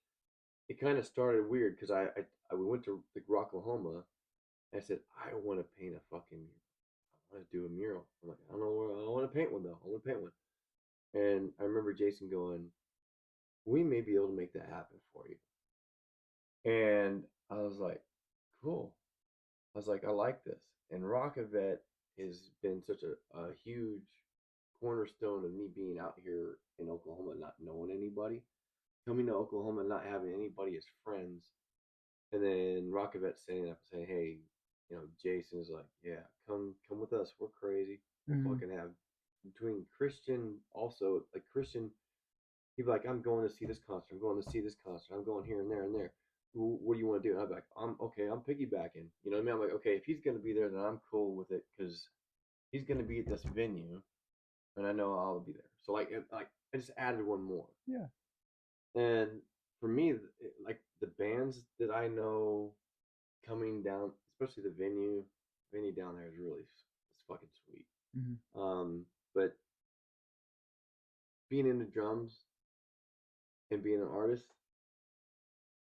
it kind of started weird because we went to like Rocklahoma. And I said I want to paint a fucking mural. I want to do a mural. I'm like, I don't know where I want to paint one though. I want to paint one. And I remember Jason going, we may be able to make that happen for you. And I was like, cool. I was like, I like this. And Rockavet has been such a huge cornerstone of me being out here in Oklahoma, not knowing anybody. Coming to Oklahoma and not having anybody as friends. And then Rockavet standing up and saying, hey, Jason's like, yeah, come with us. We're crazy. We'll fucking have between Christian, also like Christian, he'd be like, I'm going to see this concert. I'm going to see this concert. I'm going here and there and there. What do you want to do? And I'd be like, I'm piggybacking. You know what I mean? I'm like, okay, if he's going to be there, then I'm cool with it because he's going to be at this venue, and I know I'll be there. So like I just added one more. Yeah. And for me, like the bands that I know coming down, especially the venue down there is really, it's fucking sweet. But being into drums and being an artist,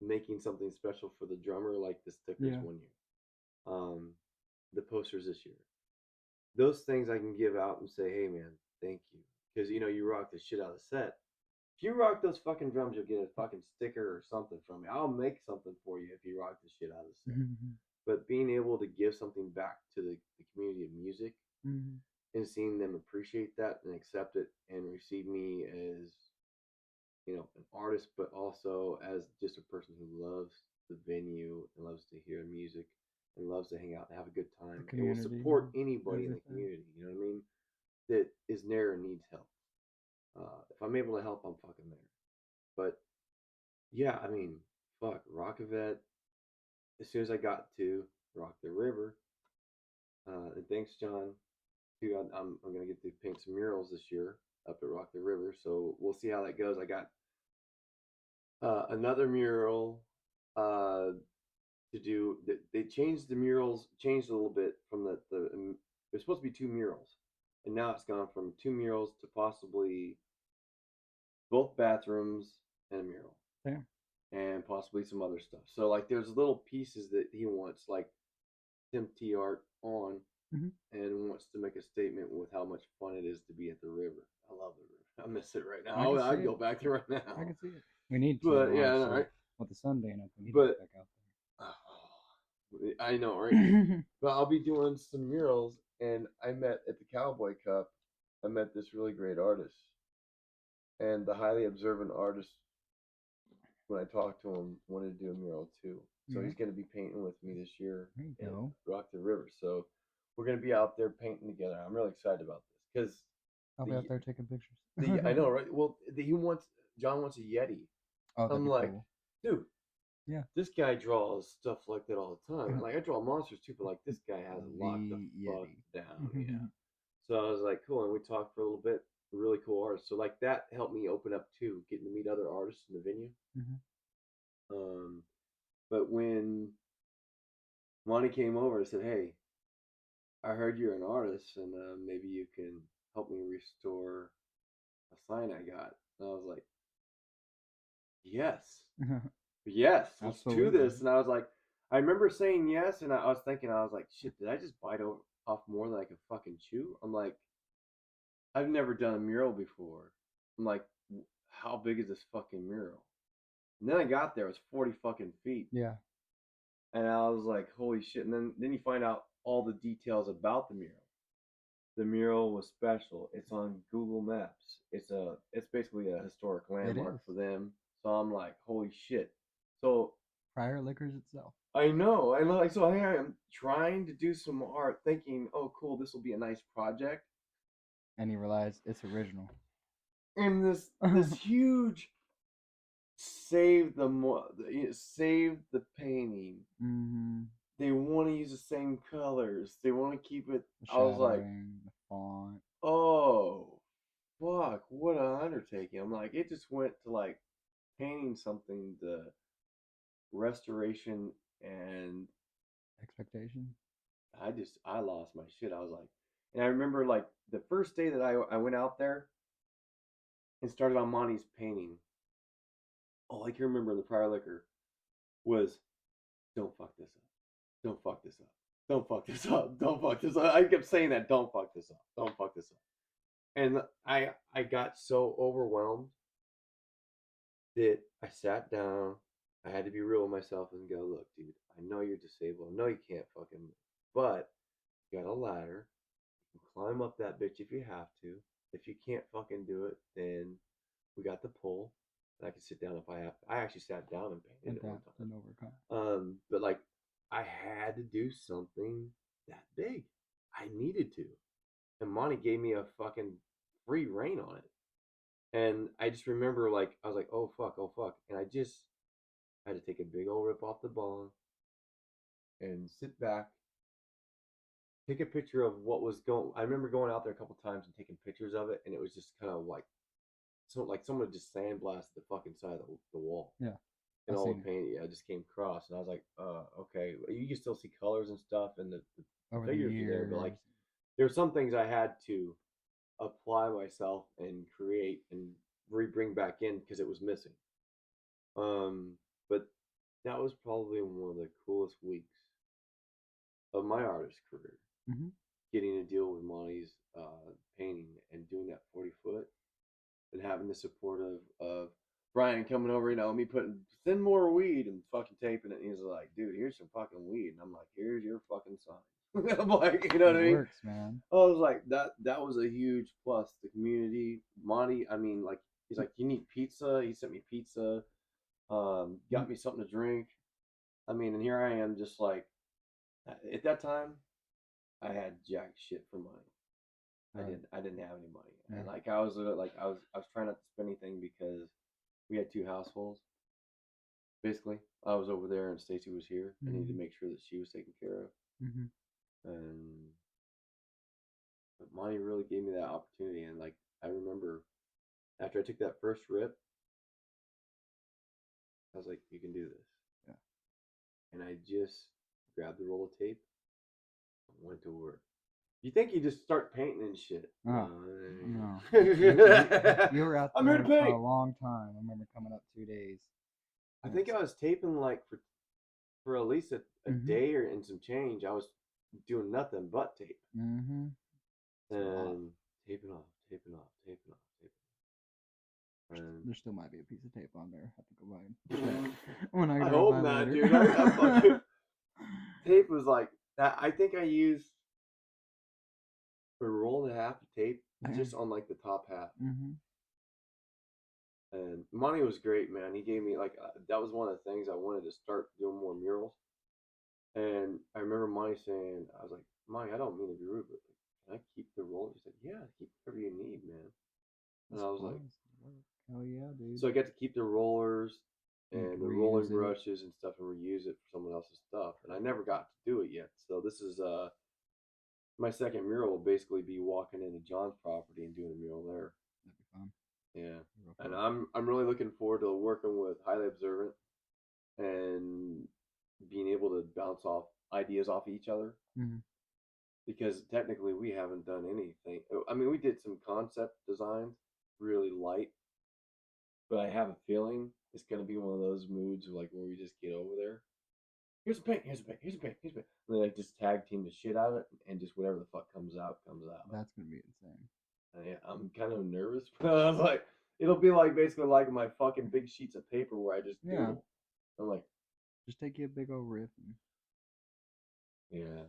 making something special for the drummer, like the stickers 1 year, the posters this year, those things I can give out and say, hey man, thank you, because you rock the shit out of the set. If you rock those fucking drums, you'll get a fucking sticker or something from me. I'll make something for you if you rock the shit out of the set. But being able to give something back to the community of music, and seeing them appreciate that and accept it and receive me as an artist, but also as just a person who loves the venue and loves to hear music and loves to hang out and have a good time and will support anybody in the community, you know what I mean, that is there and needs help. If I'm able to help, I'm fucking there. But yeah, I mean, fuck, Rockavet, as soon as I got to Rawk The River, and thanks, John, too, I'm going to get to paint some murals this year up at Rawk The River, so we'll see how that goes. I got another mural to do. They changed the murals, changed a little bit from there's supposed to be 2 murals, and now it's gone from 2 murals to possibly both bathrooms and a mural. Yeah. And possibly some other stuff. So like there's little pieces that he wants, like Tim T art on, and wants to make a statement with how much fun it is to be at the river. I love the river. I miss it right now. I'd go back there right now. I can see it. We need to. But yeah, no, right? With the sun being up, we need to get back out there. I know, right? But I'll be doing some murals, and I met at the Cowboy Cup. I met this really great artist, and the highly observant artist, when I talked to him, wanted to do a mural too. So he's going to be painting with me this year in Rawk The River. So we're going to be out there painting together. I'm really excited about this because I'll be out there taking pictures. I know, right? Well, John wants a Yeti. Oh, I'm like, cool. Dude, yeah, this guy draws stuff like that all the time. Like I draw monsters too, but like this guy has locked the fuck down. Yeah. So I was like, cool, and we talked for a little bit. Really cool artist. So like that helped me open up too, getting to meet other artists in the venue. But when Monty came over and said, hey, I heard you're an artist, and maybe you can help me restore a sign I got. And I was like, yes. Yes, let's do this. And I was like, I remember saying yes, and I was thinking, I was like, shit, did I just bite off more than I could fucking chew? I'm like, I've never done a mural before. I'm like, how big is this fucking mural? And then I got there, it was 40 fucking feet. Yeah. And I was like, holy shit. And then you find out all the details about the mural. The mural was special. It's on Google Maps. It's basically a historic landmark for them. So I'm like, holy shit. So Prior Liquors itself. I know. So I am trying to do some art, thinking, oh cool, this will be a nice project. And you realize it's original. And this huge save the painting. They want to use the same colors. They want to keep it. I was like, the font. oh, fuck, what an undertaking. I'm like, it just went to like painting something, the restoration, and Expectation. I lost my shit. I was like, and I remember like the first day that I went out there and started on Monty's painting. All I can remember in the prior liquor was, don't fuck this up. Don't fuck this up. Don't fuck this up. Don't fuck this up. I kept saying that. Don't fuck this up. Don't fuck this up. And I got so overwhelmed that I sat down. I had to be real with myself and go, look, dude, I know you're disabled. I know you can't fucking move. But you got a ladder. You can climb up that bitch if you have to. If you can't fucking do it, then we got the pole. And I can sit down if I have to. I actually sat down and painted it one time. And overcome. But like, I had to do something that big. I needed to. And Monty gave me a fucking free reign on it. And I just remember, like, I was like, oh fuck. And I just had to take a big old rip off the bong and sit back, take a picture of what was going. I remember going out there a couple times and taking pictures of it, and it was just kind of like, like someone just sandblasted the fucking side of the wall. Yeah. And all the paint, yeah, just came across, and I was like, okay. You can still see colors and stuff, and the figures are there, but like, there were some things I had to apply myself and create and bring back in because it was missing. But that was probably one of the coolest weeks of my artist career. Mm-hmm. Getting to deal with Monty's painting and doing that 40-foot and having the support of Brian coming over, me putting thin more weed and fucking taping it. And he's like, dude, here's some fucking weed. And I'm like, here's your fucking sign. I'm like, you know what I mean? Works, man. I was like, that was a huge plus. The community, Monty, I mean, like, he's like, you need pizza? He sent me pizza. Got me something to drink. I mean, and here I am, just like, at that time, I had jack shit for money. Right. I didn't have any money, and like I was trying not to spend anything because we had two households. Basically, I was over there and Stacy was here. Mm-hmm. I needed to make sure that she was taken care of. Mm-hmm. But Monty really gave me that opportunity, and like I remember after I took that first rip, I was like, "You can do this." Yeah. And I just grabbed the roll of tape and went to work. You think you just start painting and shit? No. You were out there for a long time. I remember coming up 2 days. I think I was taping like for at least a mm-hmm. day or and some change. I was doing nothing but tape. Mm-hmm. And taping off. And there still might be a piece of tape on there. I think I might. When I hope not, dude. I fucking, tape was like that. I think I used a roll and a half of tape just on like the top half. Mm-hmm. And Monty was great, man. He gave me like that was one of the things I wanted to start doing more murals. And I remember Monty saying, I was like, Monty, I don't mean to be rude, but can I keep the rollers? He said, yeah, keep whatever you need, man. And I was like, hell yeah, dude. So I got to keep the rollers and the rolling brushes and stuff and reuse it for someone else's stuff. And I never got to do it yet. So this is my second mural will basically be walking into John's property and doing a mural there. That'd be fun. Yeah. And I'm really looking forward to working with Highly Observant and being able to bounce off ideas off each other. Mm-hmm. Because technically we haven't done anything. I mean, we did some concept designs, really light. But I have a feeling it's going to be one of those moods like where we just get over there. Here's a paint. And then I just tag team the shit out of it, and just whatever the fuck comes out. That's gonna be insane. Yeah, I'm kind of nervous, but I was like, it'll be like basically like my fucking big sheets of paper where I just doodle. I'm like, just take you a big old riff. Yeah.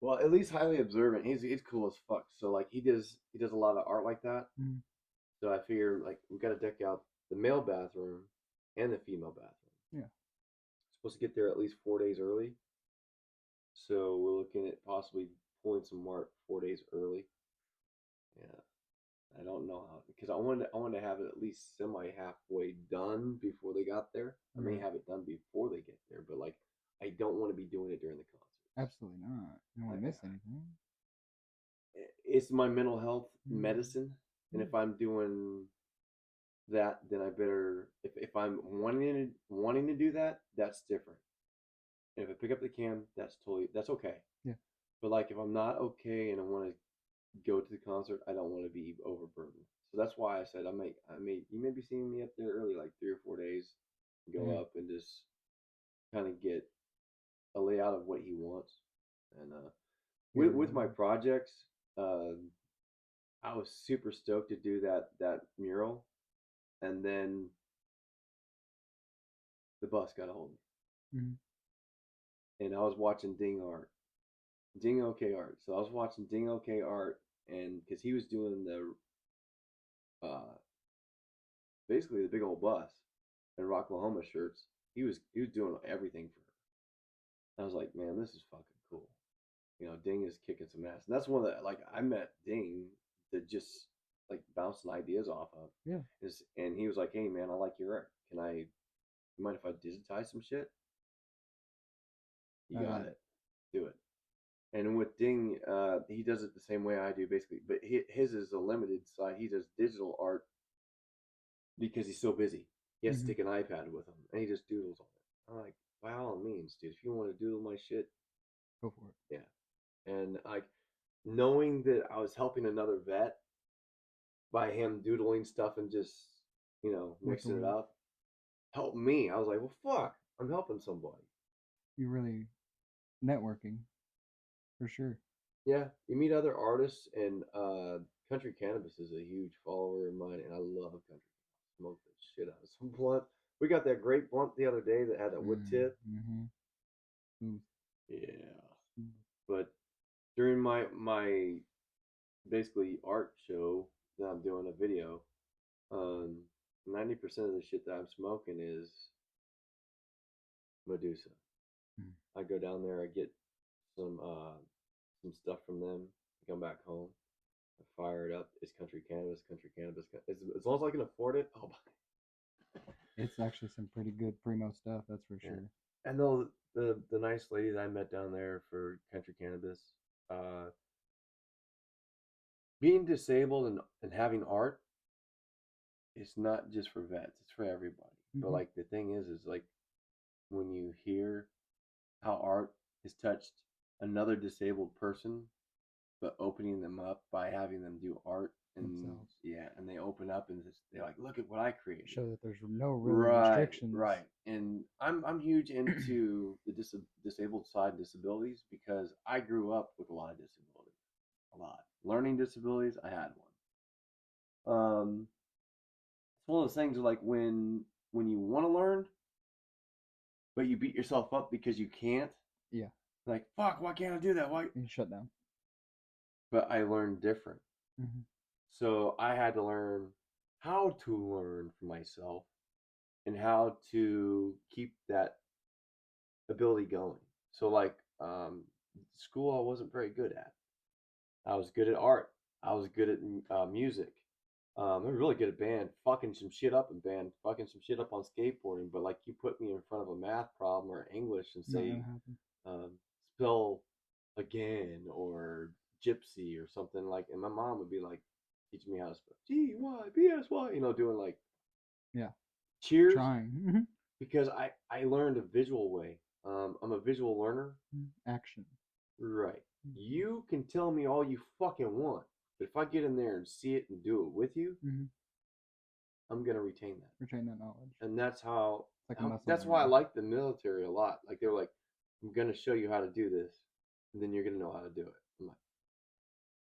Well, at least Highly Observant. He's cool as fuck. So like he does a lot of art like that. Mm-hmm. So I figure like we got to deck out the male bathroom and the female bathroom. Yeah. Supposed to get there at least 4 days early. So we're looking at possibly pulling some art 4 days early. Yeah. I don't know how, because I wanted to have it at least semi halfway done before they got there. I may have it done before they get there, but like I don't want to be doing it during the concert. Absolutely not. You don't want to miss anything. it's my mental health medicine, and if I'm doing that, then I better if I'm wanting to do that, that's different. And if I pick up the cam, that's okay. Yeah. But like if I'm not okay and I want to go to the concert, I don't want to be overburdened. So that's why I said you may be seeing me up there early, like 3 or 4 days, go up and just kind of get a layout of what he wants. And with my projects, I was super stoked to do that mural, and then the bus got a hold of me, and I was watching Ding OK Art. So I was watching Ding OK Art, and because he was doing the basically the big old bus and Rocklahoma shirts, he was doing everything for her. I was like, man, this is fucking cool. Ding is kicking some ass, and that's one of the like I met Ding to just like bouncing ideas off of. Yeah. And he was like, hey man, I like your art. You mind if I digitize some shit? You got it. Do it. And with Ding, he does it the same way I do, basically. But his is a limited side. He does digital art because he's so busy. He has to take an iPad with him, and he just doodles on it. I'm like, by all means, dude, if you want to doodle my shit, go for it. Yeah. And like knowing that I was helping another vet by him doodling stuff and just mixing it up helped me. I was like, well, fuck, I'm helping somebody. You're really networking. For sure. Yeah, you meet other artists, and Country Cannabis is a huge follower of mine, and I love country. Smoke the shit out of some blunt. We got that great blunt the other day that had that wood tip. Yeah, but during my basically art show that I'm doing a video, 90% of the shit that I'm smoking is Medusa. I go down there, I get some stuff from them, I come back home, I fire it up. It's Country Cannabis. As long as I can afford it, I'll buy it. It's actually some pretty good primo stuff, that's for sure. And the nice lady that I met down there for Country Cannabis, being disabled and having art, it's not just for vets, it's for everybody. But like the thing is like when you hear how art has touched another disabled person, but opening them up by having them do art and themselves. Yeah, and they open up and they're like, look at what I created. Show that there's no real restrictions. Right. And I'm huge into the disabled side disabilities because I grew up with a lot of disabilities. A lot. Learning disabilities, I had one. It's one of those things like when you want to learn, but you beat yourself up because you can't. Yeah. Like, fuck, why can't I do that? Why? You shut down. But I learned different. So I had to learn how to learn for myself and how to keep that ability going. So like school I wasn't very good at. I was good at art. I was good at music. I was really good at band, fucking some shit up in band, fucking some shit up on skateboarding. But like you put me in front of a math problem or English and say spell again or gypsy or something like, and my mom would be like teaching me how to spell GYPSY, doing like cheers, trying because I learned a visual way. I'm a visual learner. Action. Right. You can tell me all you fucking want, but if I get in there and see it and do it with you, I'm gonna retain that knowledge. And that's how. That's why I like the military a lot. Like they were like, I'm gonna show you how to do this, and then you're gonna know how to do it. I'm like,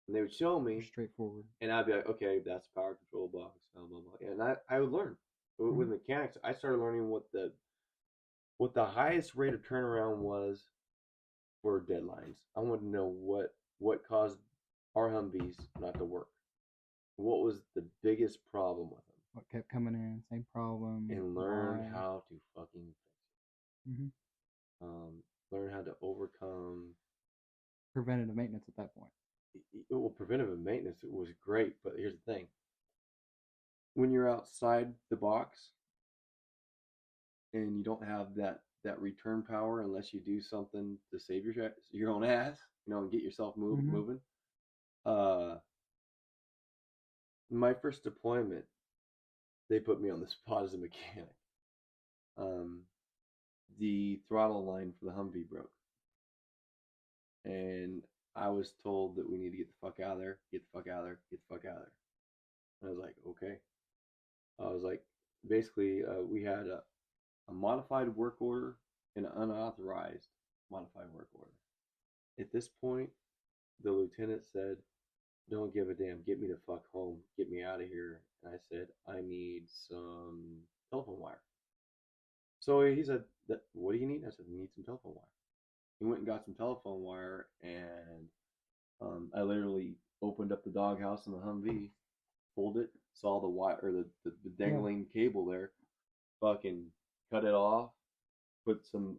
and they would show me straightforward, and I'd be like, okay, that's a power control box, blah blah blah. And I would learn with mechanics. I started learning what the highest rate of turnaround was for deadlines. I wanted to know what caused our Humvees not to work. What was the biggest problem with them? What kept coming in, same problem. And learn how to fucking fix it. Learn how to overcome preventative maintenance at that point. Well, preventative maintenance was great, but here's the thing. When you're outside the box and you don't have that return power unless you do something to save your own ass, and get yourself moving, My first deployment, they put me on the spot as a mechanic. The throttle line for the Humvee broke, and I was told that we need to get the fuck out of there, get the fuck out of there, get the fuck out of there. And I was like, okay. I was like, basically, we had a modified work order and an unauthorized modified work order. At this point, the lieutenant said, "Don't give a damn. Get me the fuck home. Get me out of here." And I said, "I need some telephone wire." So he said, "What do you need?" I said, "I need some telephone wire." He went and got some telephone wire, and I literally opened up the doghouse in the Humvee, pulled it, saw the wire or the dangling cable there, fucking cut it off, put some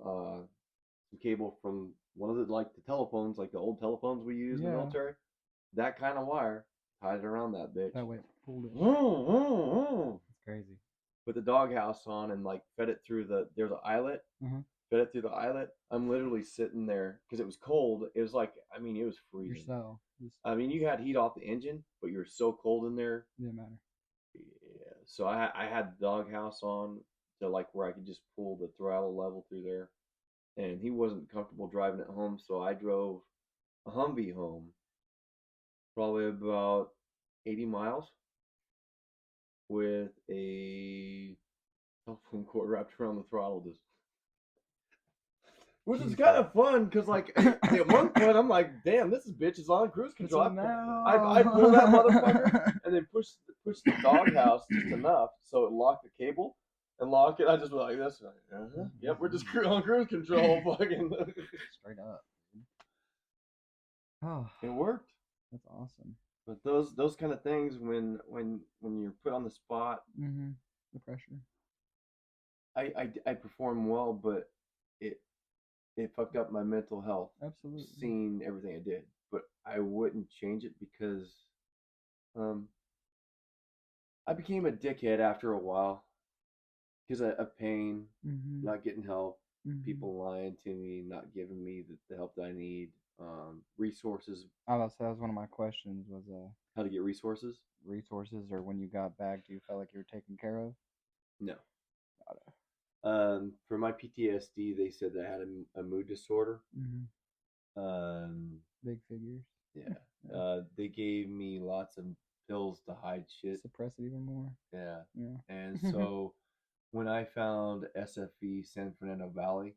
cable from one of the telephones, like the old telephones we use in the military, that kind of wire, tied it around that bitch. That way it pulled it. It's crazy. Put the doghouse on and fed it through there's an eyelet. Fed it through the eyelet. I'm literally sitting there because it was cold. It was it was freezing. I mean, you had heat off the engine, but you were so cold in there. Didn't matter. Yeah. So I had the doghouse on to where I could just pull the throttle level through there. And he wasn't comfortable driving it home, so I drove a Humvee home, probably about 80 miles, with a telephone cord wrapped around the throttle disc. Which is kind of fun, because at one point I'm like, damn, this bitch is on cruise control. I pull that motherfucker and then push the doghouse just enough so it locked the cable and lock it. I just was like this. Yep, we're just on cruise control. Fucking straight up. Oh, it worked. That's awesome. But those kind of things when you're put on the spot, the pressure. I perform well, but it fucked up my mental health. Absolutely. Seeing everything I did, but I wouldn't change it because I became a dickhead after a while because of pain, not getting help, people lying to me, not giving me the help that I need, resources. I was that was one of my questions was how to get resources. Resources, or when you got back, do you feel like you were taken care of? No. For my PTSD, they said that I had a mood disorder. Big figures. Yeah. They gave me lots of pills to hide shit. Suppress it even more. Yeah. And so when I found SFE, San Fernando Valley,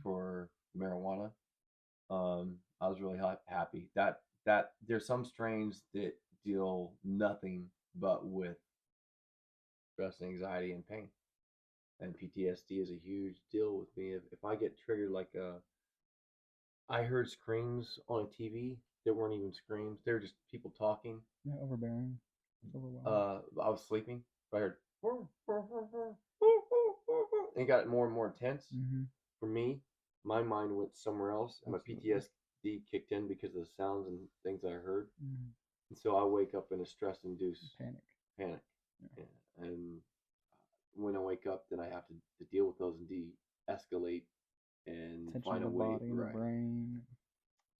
for marijuana, I was really happy. That there's some strains that deal nothing but with stress, anxiety, and pain. And PTSD is a huge deal with me. If I get triggered, I heard screams on a TV that weren't even screams; they were just people talking. Yeah, overbearing. I was sleeping. I heard, and it got more and more intense. For me, my mind went somewhere else, and my PTSD kicked in because of the sounds and things I heard. And so I wake up in a stress-induced panic. Yeah. And when I wake up, then I have to deal with those and de-escalate and tension find a way. Body and the brain.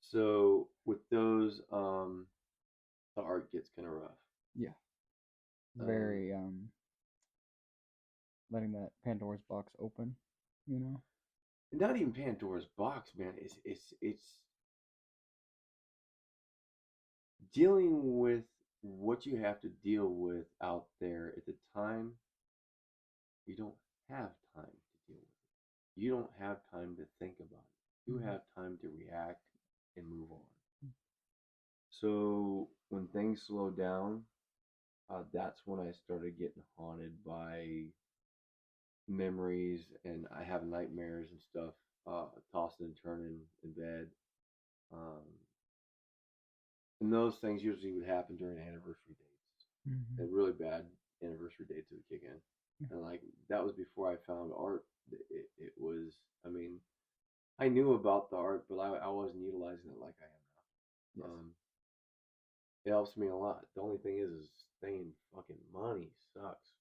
So with those, the art gets kind of rough. Yeah. Very letting that Pandora's box open, Not even Pandora's box, man. It's dealing with what you have to deal with out there at the time. You don't have time to deal with it. You don't have time to think about it. You have time to react and move on. So when things slow down, that's when I started getting haunted by memories, and I have nightmares and stuff, tossing and turning in bed. And those things usually would happen during anniversary dates. And really bad anniversary dates would kick in. And that was before I found art. It was, I knew about the art, but I wasn't utilizing it like I am now. It helps me a lot. The only thing is staying fucking money sucks.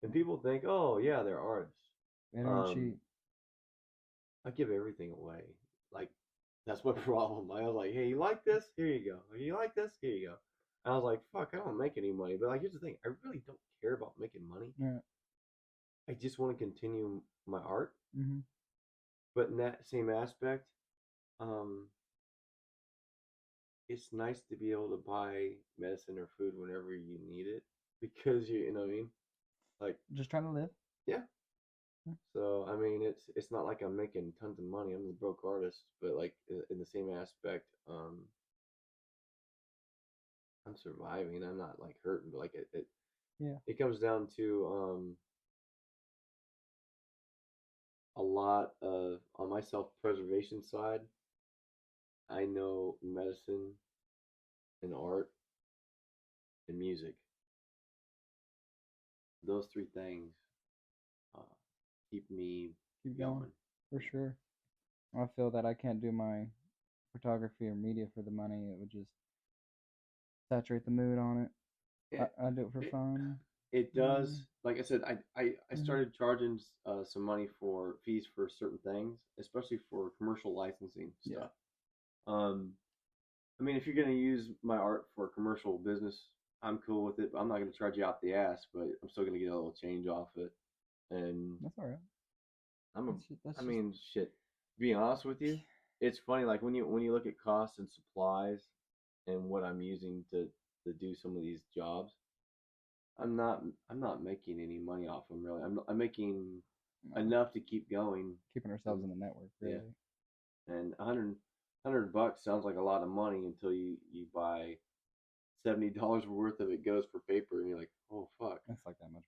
And people think, oh yeah, they're artists. They don't cheat. I give everything away. That's my problem. I was like, hey, you like this? Here you go. You like this? Here you go. And I was like, fuck, I don't make any money. But like, here's the thing: I really don't care about making money. Yeah. I just want to continue my art. Mm-hmm. But in that same aspect, um, it's nice to be able to buy medicine or food whenever you need it because you know what I mean. Like, just trying to live. Yeah. So I mean, it's not like I'm making tons of money. I'm a broke artist, but like in the same aspect, I'm surviving. I'm not like hurting, but like Yeah. it comes down to a lot of on my self preservation side. I know medicine and art and music. Those three things uh, keep me Keep going. going. For sure. I feel that I can't do my photography or media for the money. It would just saturate the mood on it. I do it for fun. It does. Like I said, I started charging some money for fees for certain things, especially for commercial licensing stuff. I mean, if you're going to use my art for commercial business, I'm cool with it. But I'm not going to charge you out the ass, but I'm still going to get a little change off it. And that's all right. I mean, shit. To be honest with you, it's funny. Like when you look at costs and supplies and what I'm using to do some of these jobs, I'm not making any money off them really. I'm making enough to keep going, keeping ourselves in the network, really. Yeah. And $100 sounds like a lot of money until you buy $70 worth of it goes for paper, and you're like, oh fuck, that's like that much,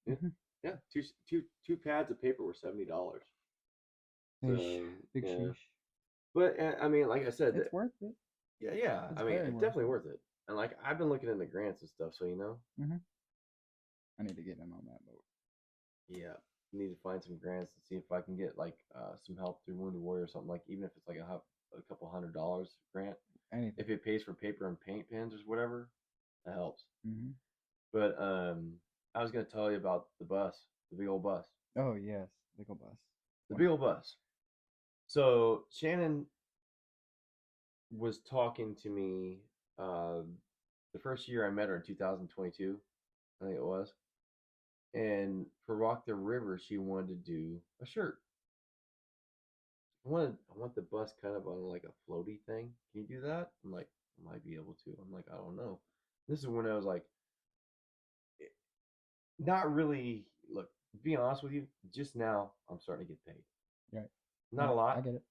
baby. Yeah, two pads of paper were $70. So big sheesh. But I mean, like I said, it's worth it. Yeah. I mean, it's definitely worth it. And like I've been looking into grants and stuff, so you know. I need to get in on that boat. Yeah, need to find some grants and see if I can get like some help through Wounded Warrior or something. Like even if it's like a couple $100 grant, anything. If it pays for paper and paint pens or whatever, that helps. But I was gonna tell you about the bus, the big old bus. Oh yes, big old bus. The big old bus. So Shannon was talking to me the first year I met her in 2022, I think it was. And for Rawk the River, she wanted to do a shirt. I want the bus kind of on like a floaty thing. Can you do that? I'm like, I might be able to. I'm like, I don't know. This is when I was like, not really. Look, to be honest with you, just now I'm starting to get paid. Right. Not a lot. I get it.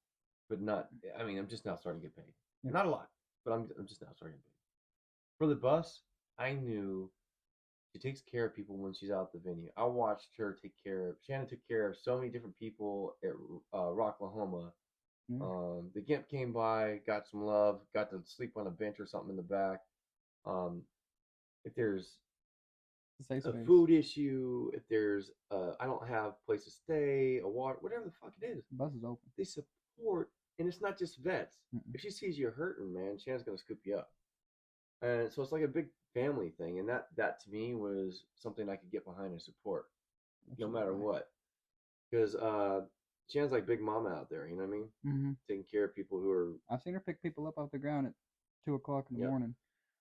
But not. I mean, I'm just now starting to get paid. Yeah. Not a lot, but I'm just now starting to get paid. For the bus, I knew she takes care of people when she's out at the venue. I watched her take care of. Shannon took care of so many different people at Rocklahoma. The Gimp came by, got some love, got to sleep on a bench or something in the back. If there's a food issue, if there's I don't have a place to stay, a water, whatever the fuck it is, the bus is open. They support, and it's not just vets. If she sees you hurting, man, Shannon's gonna scoop you up. And so it's like a big family thing, and that to me was something I could get behind and support, no matter what. Because Shannon's like Big Mama out there, you know what I mean? Taking care of people who are. I've seen her pick people up off the ground at 2:00 in the morning.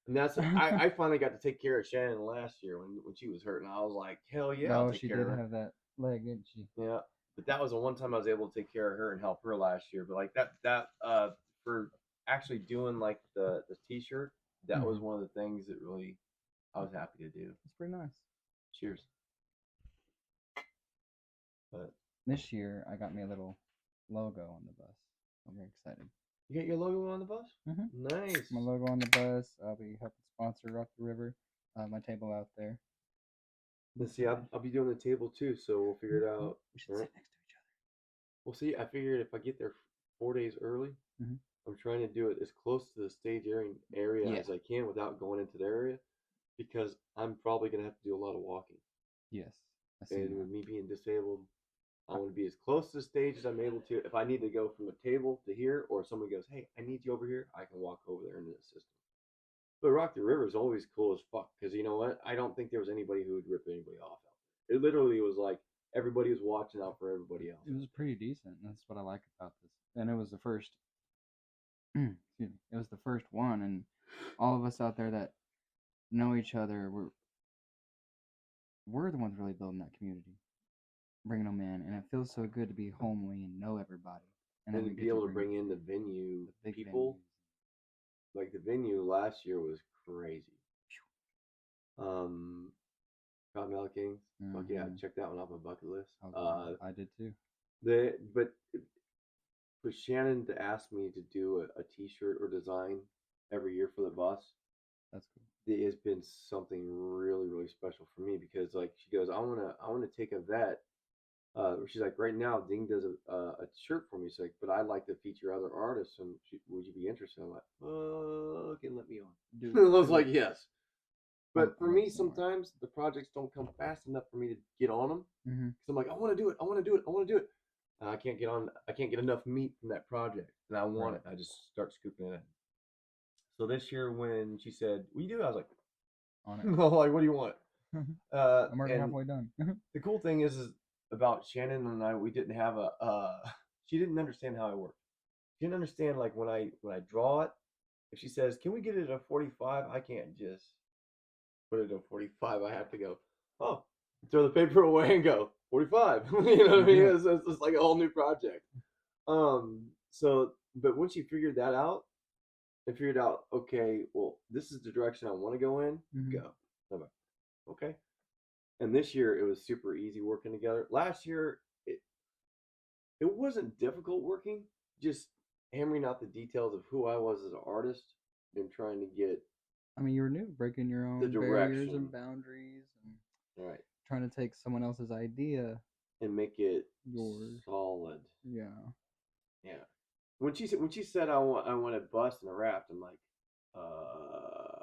And that's I finally got to take care of Shannon last year when she was hurt, and I was like, hell yeah! Oh, she did have that leg, didn't she? Yeah, but that was the one time I was able to take care of her and help her last year. But like that for actually doing like the T-shirt, that was one of the things that really I was happy to do. It's pretty nice. Cheers. But this year I got me a little logo on the bus. I'm very excited. You got your logo on the bus? Nice. My logo on the bus. I'll be helping sponsor Rawk The River. My table out there. Let's see. I'll be doing the table too, so we'll figure it out. We should sit next to each other. We'll see. I figured if I get there 4 days early, I'm trying to do it as close to the stage area as I can without going into the area, because I'm probably gonna have to do a lot of walking. Yes. And with me being disabled, I want to be as close to the stage as I'm able to. If I need to go from a table to here, or somebody goes, hey, I need you over here, I can walk over there into the system. But Rawk the River is always cool as fuck, because you know what? I don't think there was anybody who would rip anybody off out there. It literally was like everybody was watching out for everybody else. It was pretty decent. That's what I like about this. And it was the first excuse me, it was the first one, and all of us out there that know each other, we're the ones really building that community, bringing them in, and it feels so good to be homely and know everybody, and then to be able to bring in the venue the people. Venues. Like the venue last year was crazy. Cottonmouth Kings. Mm-hmm. Fuck yeah, check that one off my bucket list. Okay. I did too. But for Shannon to ask me to do a T-shirt or design every year for the bus, that's cool. It has been something really, really special for me because like she goes, I wanna take a vet. She's like, right now Ding does a shirt for me. She's like, but I'd like to feature other artists, and would you be interested? I'm like, okay, let me on. I was like, yes. But for me, sometimes the projects don't come fast enough for me to get on them. Mm-hmm. So I'm like, I want to do it. I want to do it. I want to do it. And I can't get on. I can't get enough meat from that project, and I want it. I just start scooping it in. So this year, when she said, "What do you do?" I was like, "On it." I'm like, "What do you want?" I'm already halfway done. The cool thing is about Shannon and I. We didn't have she didn't understand how I worked. She didn't understand like when I draw it. If she says, "Can we get it at 45?" I can't just put it at 45. I have to go, oh, throw the paper away and go 45. You know what I mean? It's like a whole new project. So, but once you figured that out, I figured out, okay, well, this is the direction I want to go in. Mm-hmm. Go. Okay. And this year it was super easy working together. Last year it wasn't difficult working, just hammering out the details of who I was as an artist and trying to get. I mean, you were new, breaking your own barriers and boundaries, and right, trying to take someone else's idea and make it yours solid. Yeah. When she said I want a bus and a raft, I'm like,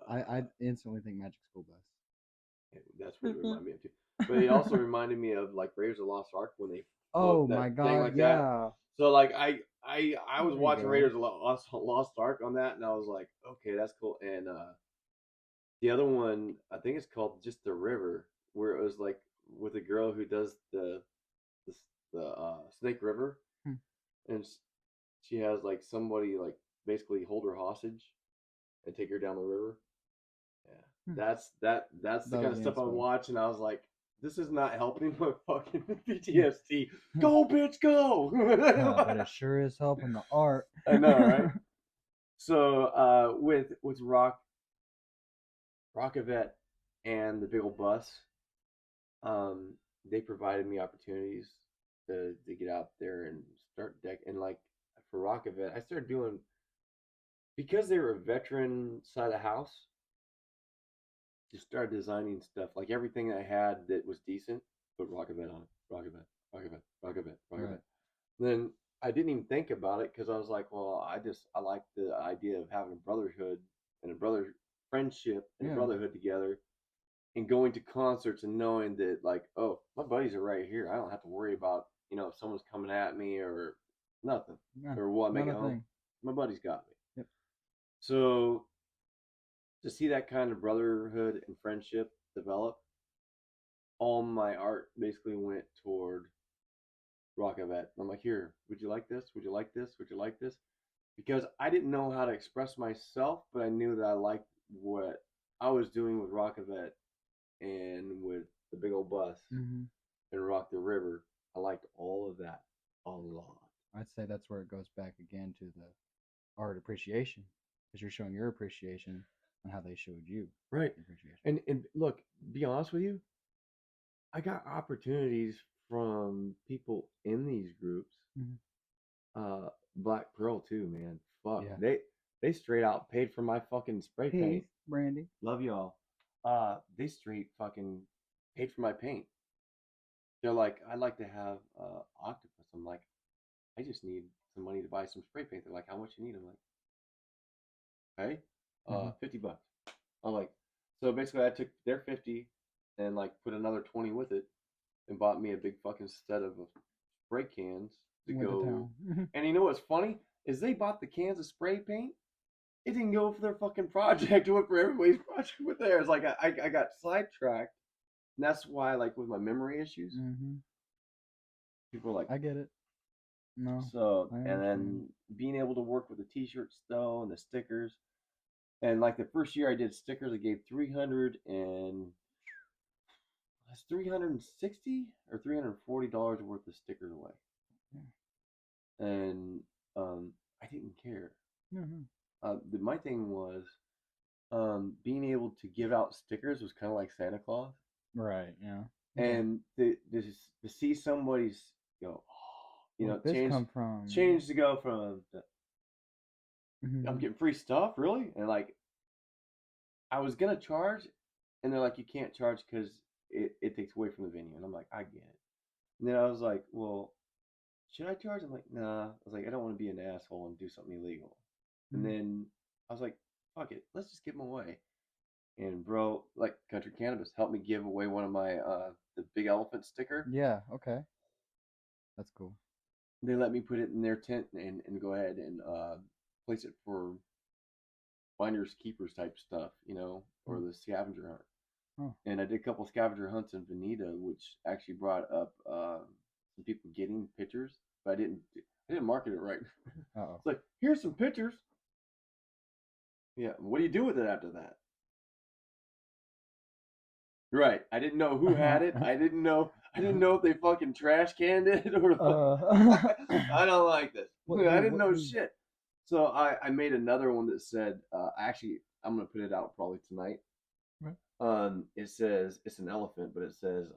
I instantly think Magic School Bus. That's what it reminded me of too. But it also reminded me of like Raiders of the Lost Ark when they my god, like yeah. That. So like I was watching Raiders of the Lost Ark on that, and I was like, okay, that's cool. And the other one, I think it's called just The River, where it was like with a girl who does the Snake River, and she has like somebody like basically hold her hostage and take her down the river. Yeah, that's the kind of stuff I watch, and I was like, this is not helping my fucking PTSD. Go, bitch, go! But it sure is helping the art. I know, right? So with Rockavet and the Big Ol' Bus, they provided me opportunities to get out there and start deck. And like for Rockavet, I started doing, because they were a veteran side of house, just started designing stuff. Like everything I had that was decent, put Rockavet on it. Rockavet. Right. Then I didn't even think about it because I was like, well, I like the idea of having a brotherhood and a friendship and a brotherhood together, and going to concerts and knowing that like, oh, my buddies are right here. I don't have to worry about, if someone's coming at me or nothing or what making home. My buddies got me. Yep. So to see that kind of brotherhood and friendship develop, all my art basically went toward Rockavet. I'm like, here, would you like this? Would you like this? Would you like this? Because I didn't know how to express myself, but I knew that I liked what I was doing with Rockavet and with the Big Ol' Bus and Rawk The River. I liked all of that a lot. I'd say that's where it goes back again to the art appreciation, because you're showing your appreciation on how they showed you. Right. And look, be honest with you, I got opportunities from people in these groups. Black Pearl too, man. Fuck. Yeah. They straight out paid for my fucking spray paint. Brandy. Love y'all. They straight fucking paid for my paint. They're like, I'd like to have octopus. I'm like, I just need some money to buy some spray paint. They're like, how much you need? I'm like, hey, $50. I'm like, so basically I took their 50 and like put another 20 with it and bought me a big fucking set of spray cans to go. And you know what's funny is they bought the cans of spray paint. It didn't go for their fucking project. It went for everybody's project with theirs. Like I got sidetracked. And that's why, like with my memory issues, people are like, I get it. No. So, and then being able to work with the t-shirts though and the stickers. And like the first year I did stickers, I gave 360 or $340 worth of stickers away. Yeah. And I didn't care. Mm-hmm. My thing was being able to give out stickers was kind of like Santa Claus. Right, yeah. And to see somebody's, change to go from I'm getting free stuff, really? And like, I was going to charge, and they're like, you can't charge because it takes away from the venue. And I'm like, I get it. And then I was like, well, should I charge? I'm like, nah. I was like, I don't want to be an asshole and do something illegal. And then I was like, fuck it, let's just give them away. And bro, like Country Cannabis helped me give away one of my the big elephant sticker. Yeah, okay. That's cool. They let me put it in their tent and go ahead and place it for finders keepers type stuff, or the scavenger hunt. Huh. And I did a couple scavenger hunts in Vinita, which actually brought up some people getting pictures, but I didn't market it right. It's like, here's some pictures. Yeah, what do you do with it after that? Right. I didn't know who had it. I didn't know if they fucking trash canned it or I don't like this. I didn't know shit. So I made another one that said, actually, I'm gonna put it out probably tonight. Right. It says it's an elephant, but it says,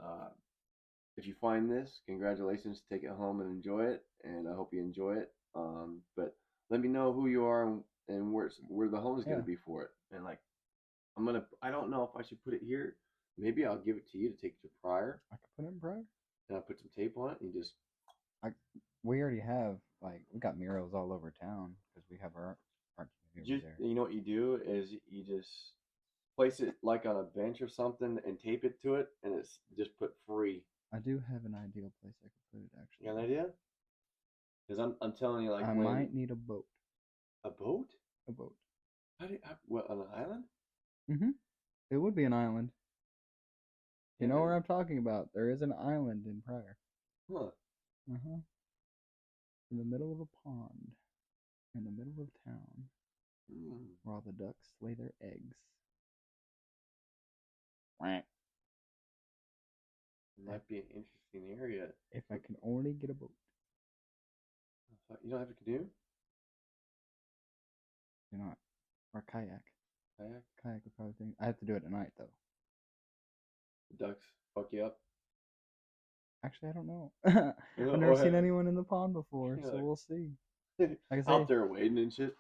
if you find this, congratulations, take it home and enjoy it, and I hope you enjoy it. But let me know who you are and where the home is gonna be for it. And like, I don't know if I should put it here. Maybe I'll give it to you to take to Pryor. I could put it in Pryor. And I'll put some tape on it and just. We already have, we got murals all over town because we have our art community over there. You know what you do is you just place it like on a bench or something and tape it to it, and it's just put free. I do have an ideal place I could put it, actually. You got an idea? Because I'm telling you, like, I might need a boat. A boat? A boat. What, on an island? Mm-hmm. It would be an island. You know where I'm talking about. There is an island in Pryor. Huh. Uh-huh. In the middle of a pond. In the middle of town. Where all the ducks lay their eggs. It might be an interesting area. If I can only get a boat. You don't have a canoe? You're not. Or kayak. Kayak? Kayak would probably think. I have to do it at night, though. The ducks fuck you up? Actually, I don't know. I've never seen anyone in the pond before, so we'll see. Like I say, out there wading and shit.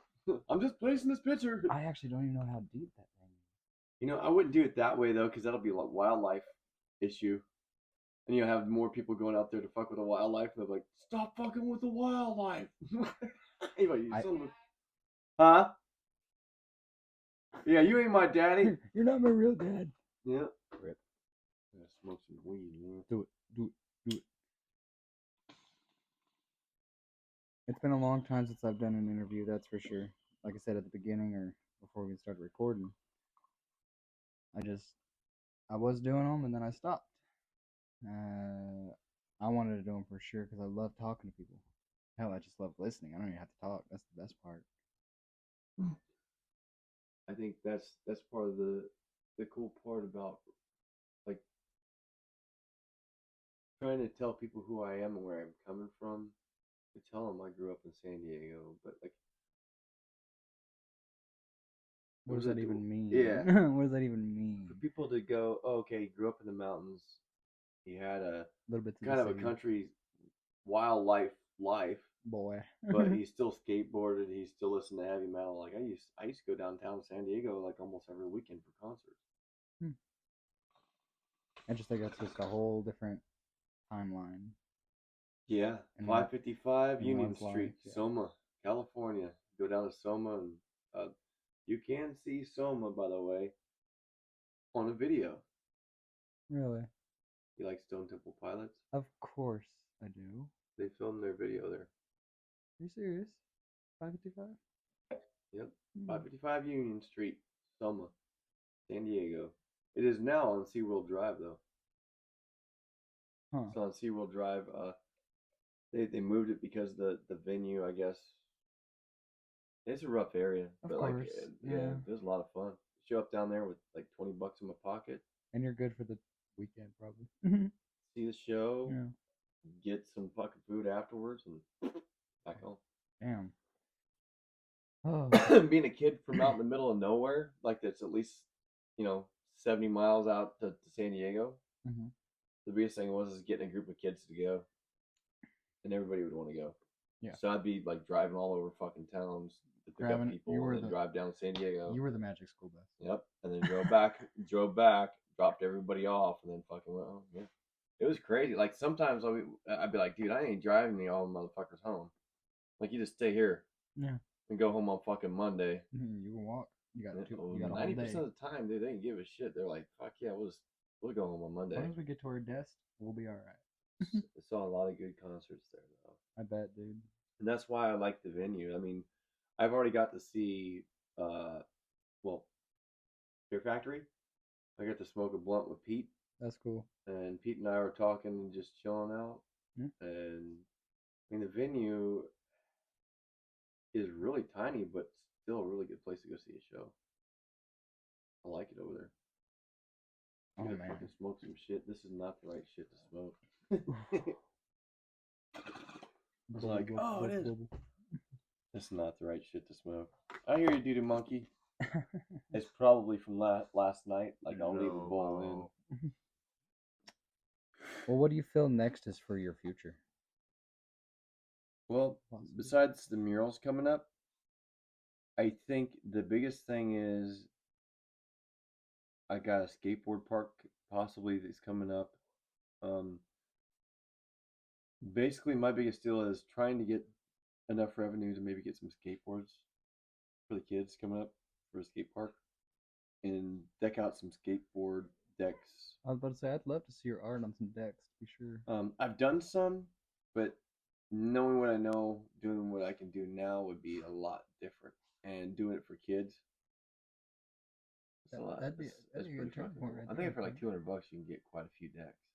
I'm just placing this picture. I actually don't even know how deep that thing is. I wouldn't do it that way, though, because that'll be a wildlife issue. And you'll have more people going out there to fuck with the wildlife. And they're like, stop fucking with the wildlife. Anyway, you son of a... Huh? Yeah, you ain't my daddy. You're not my real dad. Yeah. Rip. I'm gonna smoke some weed, man. Do it. It's been a long time since I've done an interview, that's for sure. Like I said at the beginning or before we started recording. I was doing them and then I stopped. I wanted to do them for sure because I love talking to people. Hell, I just love listening. I don't even have to talk. That's the best part. I think that's part of the cool part about like trying to tell people who I am and where I'm coming from. I tell them I grew up in San Diego, but like, what does that even mean? Yeah. What does that even mean? For people to go, oh, okay, he grew up in the mountains. He had a little bit kind of a country wildlife life. Boy. But he still skateboarded. He still listened to heavy metal. Like I used to go downtown San Diego like almost every weekend for concerts. I just think that's just a whole different timeline. Yeah, 555 Union Street, Soma, California. Go down to Soma, and you can see Soma, by the way, on a video. Really? You like Stone Temple Pilots? Of course I do. They filmed their video there. Are you serious? 555? Yep. 555 Union Street, Soma, San Diego. It is now on SeaWorld Drive, though. Huh. It's on SeaWorld Drive. They moved it because the venue, I guess, it's a rough area. Of but course, like, yeah. it was a lot of fun. Show up down there with like $20 in my pocket. And you're good for the weekend, probably. See the show. Yeah. Get some fucking food afterwards and back home. Damn. Oh. Being a kid from out in the middle of nowhere, like that's at least, 70 miles out to San Diego. Mm-hmm. The biggest thing was getting a group of kids to go, and everybody would want to go. Yeah. So I'd be like driving all over fucking towns to pick up people and then drive down to San Diego. You were the magic school bus. Yep. And then drove back, dropped everybody off, and then fucking went home. Yeah. It was crazy. Like sometimes I'd be like, dude, I ain't driving you all motherfuckers home. Like you just stay here. Yeah. And go home on fucking Monday. You can walk. You got 90% of the time, dude, they didn't give a shit. They're like, fuck yeah, we'll go home on Monday. As long as we get to our desk, we'll be all right. I saw a lot of good concerts there, though. I bet, dude. And that's why I like the venue. I mean, I've already got to see, Fear Factory. I got to smoke a blunt with Pete. That's cool. And Pete and I were talking and just chilling out. Yeah. And I mean, the venue is really tiny, but still a really good place to go see a show. I like it over there. Oh man, fucking smoke some shit. This is not the right shit to smoke. It's like, oh, it is. It's not the right shit to smoke. I hear you, dude, monkey. It's probably from last night. Like I'll leave the bowl in. Well, what do you feel next is for your future? Well, besides the murals coming up, I think the biggest thing is I got a skateboard park possibly that's coming up. Basically, my biggest deal is trying to get enough revenue to maybe get some skateboards for the kids coming up for a skate park and deck out some skateboard decks. I was about to say, I'd love to see your art on some decks, to be sure. I've done some, but knowing what I know, doing what I can do now would be a lot different. And doing it for kids, that'd be a good turn point right I think for like $200 you can get quite a few decks.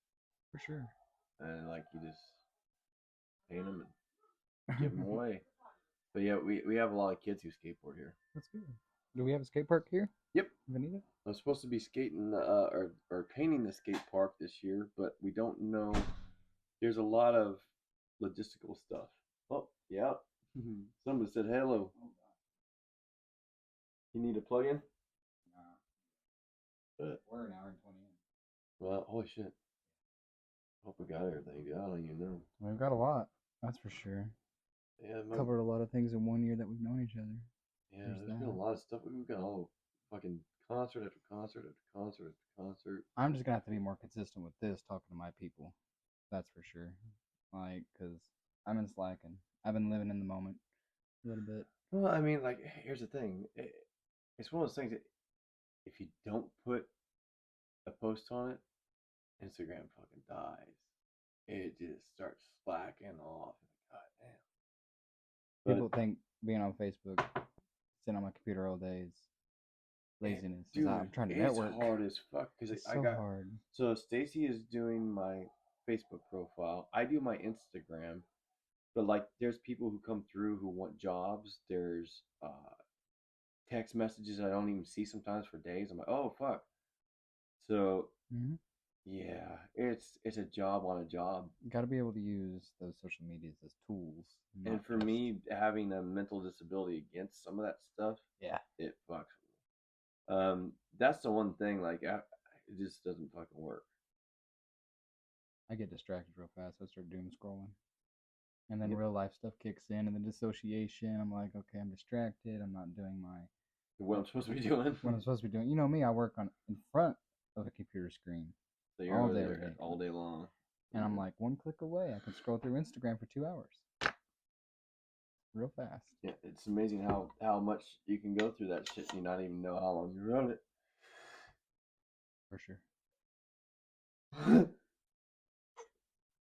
For sure. And like you just paint them and give them away. But yeah, we have a lot of kids who skateboard here. That's good. Do we have a skate park here? Yep. Vinita? I'm supposed to be skating or painting the skate park this year, but we don't know. There's a lot of logistical stuff. Oh, yeah. Somebody said hello. You need a plug-in? Nah. We're an hour and 20 in. Well, holy shit. Hope we got everything. I don't even know. We've got a lot. That's for sure. Yeah, covered a lot of things in 1 year that we've known each other. Yeah, there's been a lot of stuff. We've got all fucking concert after concert after concert after concert. I'm just gonna have to be more consistent with this, talking to my people. That's for sure. Like, cause I've been slacking. I've been living in the moment a little bit. Well, I mean, like, here's the thing. It's one of those things that if you don't put a post on it, Instagram fucking dies. It just starts slacking off. God damn. People think being on Facebook, sitting on my computer all day is laziness. Dude, I'm trying to network. It's hard as fuck because it's so hard. So Stacy is doing my Facebook profile. I do my Instagram, but like, there's people who come through who want jobs. There's text messages I don't even see sometimes for days. I'm like, oh fuck. So yeah, it's a job on a job. You got to be able to use those social medias as tools. And for me, having a mental disability against some of that stuff, yeah, it fucks me. That's the one thing. Like, it just doesn't fucking work. I get distracted real fast. I start doom scrolling, and then real life stuff kicks in, and the dissociation. I'm like, okay, I'm distracted. I'm not doing what I'm supposed to be doing. What I'm supposed to be doing. You know me. I work in front of a computer screen. So you're all day long. And I'm like, one click away. I can scroll through Instagram for 2 hours. Real fast. Yeah, it's amazing how much you can go through that shit and you not even know how long you're on it. For sure.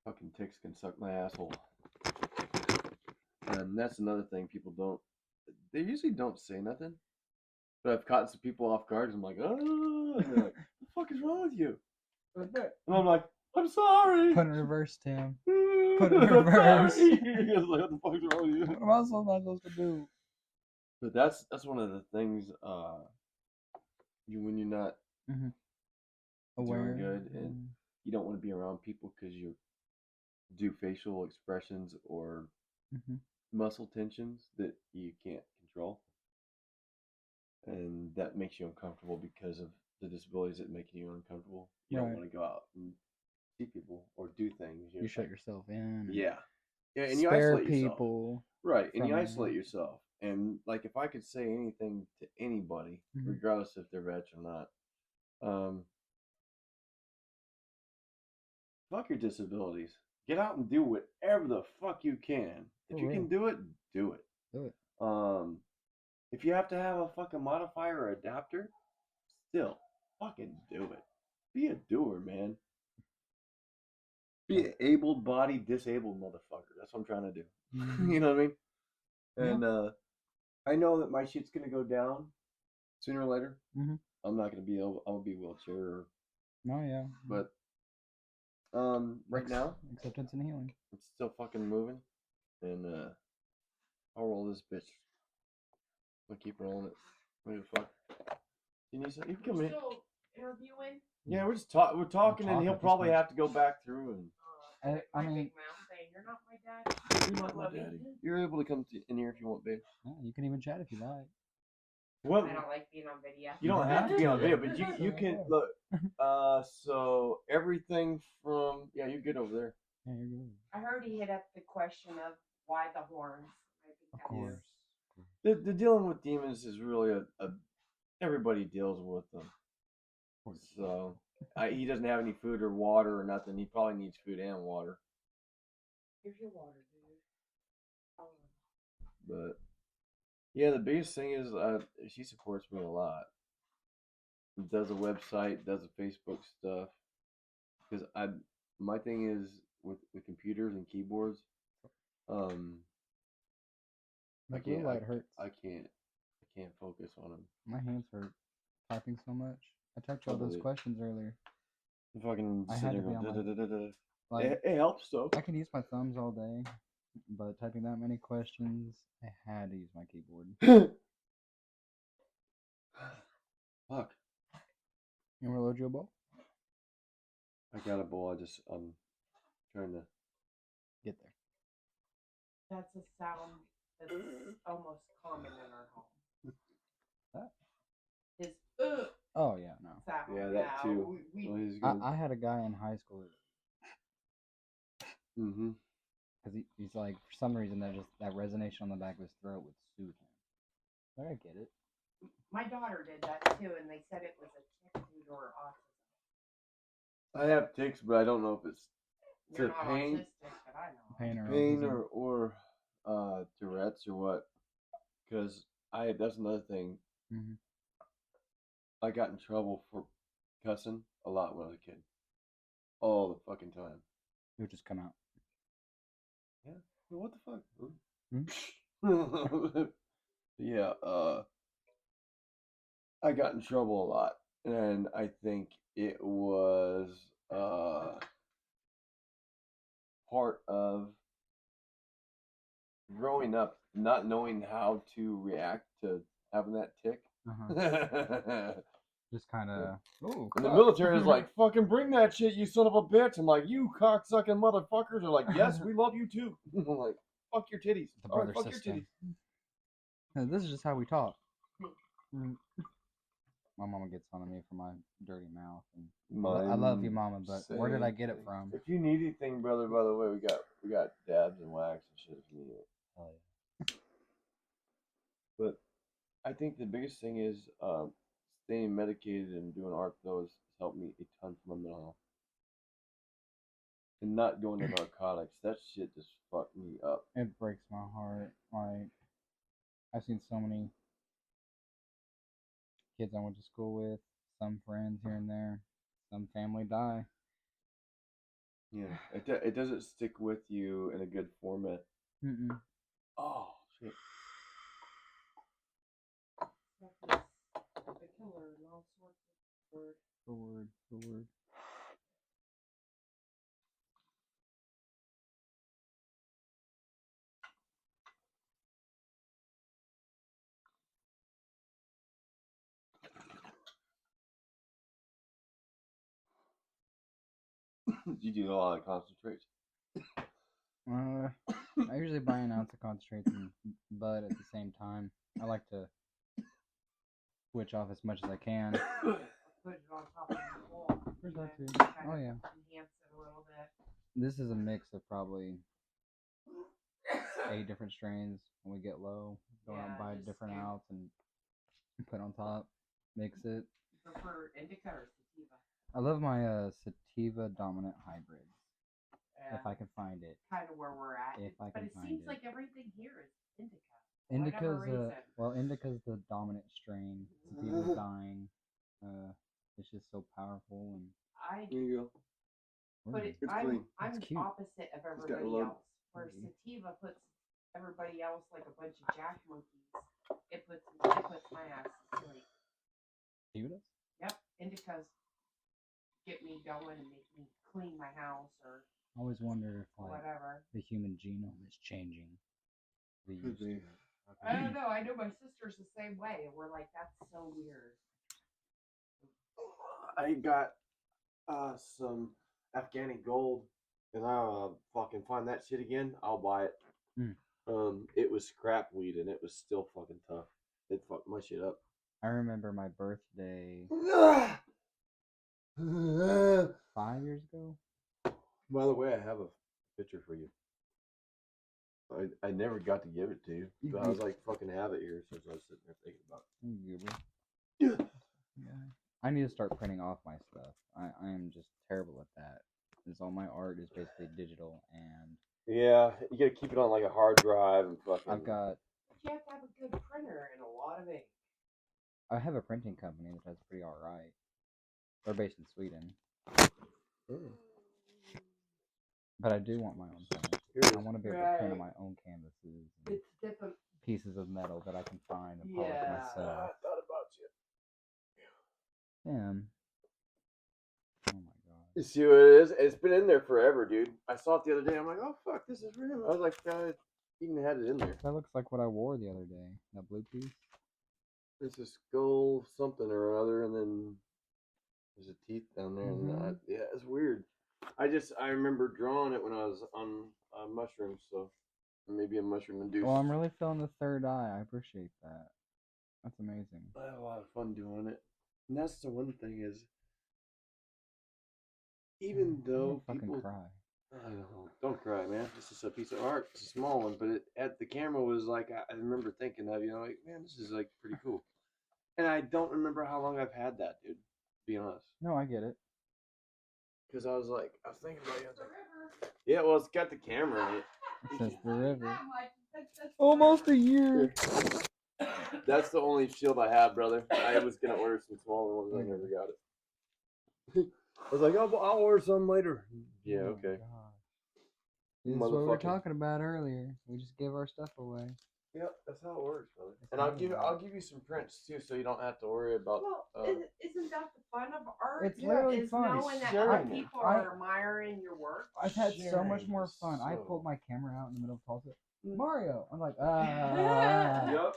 Fucking ticks can suck my asshole. And that's another thing they usually don't say nothing. But I've caught some people off guard and I'm like, oh, and they're like, what the fuck is wrong with you? And I'm like, I'm sorry. Put in reverse, Tim. Put it in reverse. Sorry. Like, what the fuck's wrong with you? What am I supposed to do? But that's one of the things. When you're not Aware. doing good and you don't want to be around people because you do facial expressions or muscle tensions that you can't control, and that makes you uncomfortable because of the disabilities that make you uncomfortable. You don't want to go out and see people or do things. You shut yourself in. Yeah, and you spare isolate people. Yourself. Right, and you isolate yourself. And like, if I could say anything to anybody, regardless if they're veg or not, fuck your disabilities. Get out and do whatever the fuck you can. If you can do it, do it. Do it. If you have to have a fucking modifier or adapter, still fucking do it. Be a doer, man. Be an able-bodied, disabled motherfucker. That's what I'm trying to do. You know what I mean? And I know that my shit's gonna go down sooner or later. I'm not gonna be able. I'm gonna be wheelchair. But right now, acceptance and healing. It's still fucking moving, and I'll roll this bitch. I'll keep rolling it. What the fuck? You can come in. Still interviewing? Yeah, we're just we're talking, and he'll probably have to go back through and. I mean, you're not my dad. You're not my daddy. You're able to come in here if you want, babe. Yeah, you can even chat if you like. What? I don't like being on video. You don't have to be on video, but you can look. So everything from you're good over there. Yeah, you're good. I heard he hit up the question of why the horns. Of course. The dealing with demons is really a everybody deals with them. So he doesn't have any food or water or nothing. He probably needs food and water. Here's your water, dude. But yeah, the biggest thing is she supports me a lot. Does a website, does a Facebook stuff. Because my thing is with computers and keyboards. My blue light hurts. I can't focus on them. My hands hurt typing so much. I typed all those questions earlier. Fucking I had to be on it helps though. I can use my thumbs all day, but typing that many questions, I had to use my keyboard. Fuck. You want to load you a bowl? I got a bowl. I'm trying to get there. That's a sound that's almost common in our home. That? His oh yeah, no. Sound. Yeah, that too. I had a guy in high school. Because he's like, for some reason, that resonation on the back of his throat would soothe him. But I get it. My daughter did that too, and they said it was a tick due to her autism. I have tics, but I don't know if it's You're not pain, autistic, but I know. pain or Tourette's or what. Because that's another thing. I got in trouble for cussing a lot when I was a kid. All the fucking time. It would just come out. Yeah. What the fuck? Yeah. I got in trouble a lot, and I think it was part of growing up, not knowing how to react to having that tick. Just kind of. And the military is like, fucking bring that shit, you son of a bitch. I'm like, you cocksucking motherfuckers are like, yes, we love you too. I'm like, fuck your titties. The brother fuck system. your titties. No, this is just how we talk. My mama gets on me for my dirty mouth. And I love you, mama, but where did I get it from? If you need anything, brother, by the way, we got dabs and wax and shit if you need it. Oh yeah. But I think the biggest thing is staying medicated and doing art though has helped me a ton for my mental health. And not going to narcotics, that shit just fucked me up. It breaks my heart. Like, I've seen so many kids I went to school with, some friends here and there, some family die. Yeah, it doesn't stick with you in a good format. Oh shit. The killer and all sorts of The word. You do a lot of concentrates. I usually buy an ounce of concentrates and bud at the same time. I like to switch off as much as I can. Put it on top of the bowl. Where's that and too? kind Oh of yeah. Enhance it a little bit. This is a mix of probably 8 different strains. When we get low, go out and buy different outs and put on top. Mix it. You prefer indica or sativa? I love my sativa dominant hybrids. If I can find it. Kind of where we're at. If I can but it find seems it. like everything here is indica. Indica's the dominant strain. Sativa's dying. It's just so powerful and. Here you go. But I'm cute. opposite of everybody else. Where sativa puts everybody else like a bunch of jack monkeys. It puts my ass to sleep. Sativa does? Yep, indicas get me going and make me clean my house or. I always wonder if whatever. The human genome is changing. I don't know. I know my sister's the same way, and we're like, that's so weird. I got some Afghani gold, and I'll fucking find that shit again. I'll buy it. It was scrap weed, and it was still fucking tough. It fucked my shit up. I remember my birthday 5 years ago. By the way, I have a picture for you. I never got to give it to you, but I was like, fucking have it here since I was sitting there thinking about it. Yeah. I need to start printing off my stuff. I am just terrible at that. Because all my art is basically digital and. Yeah, you gotta keep it on like a hard drive and fucking. I've got. But you have to have a good printer and a lot of ink. I have a printing company that does pretty alright. They're based in Sweden. But I do want my own printer. I want to be able to print on my own canvases and pieces of metal that I can find and polish myself. I thought about you. Damn. Oh my god. You see what it is? It's been in there forever, dude. I saw it the other day. I'm like, oh fuck, this is for him. I was like, God, even had it in there. That looks like what I wore the other day. That blue piece. There's a skull something or other, and then there's a teeth down there. And yeah, it's weird. I remember drawing it when I was on mushrooms, so maybe a mushroom induced. Well, I'm really feeling the third eye. I appreciate that. That's amazing. I had a lot of fun doing it. And that's the one thing is, even though people cry. I don't cry, man. This is a piece of art. It's a small one, but the camera was like, I remember thinking of, like, man, this is like pretty cool. And I don't remember how long I've had that, dude. To be honest. No, I get it. Because I was thinking about it. Yeah, well, it's got the camera in it. It says the river. Almost a year. That's the only shield I have, brother. I was gonna order some smaller ones. I never got it. I was like, oh, I'll order some later. Yeah, okay. This is what we were talking about earlier. We just give our stuff away. Yep, that's how it works, brother. And I'll give you some prints too, so you don't have to worry about. Well, isn't that the fun of art? It's literally fun. Knowing that other people are admiring your work. I've had so much more fun. I pulled my camera out in the middle of Tulsa. Mario. I'm like, Yep.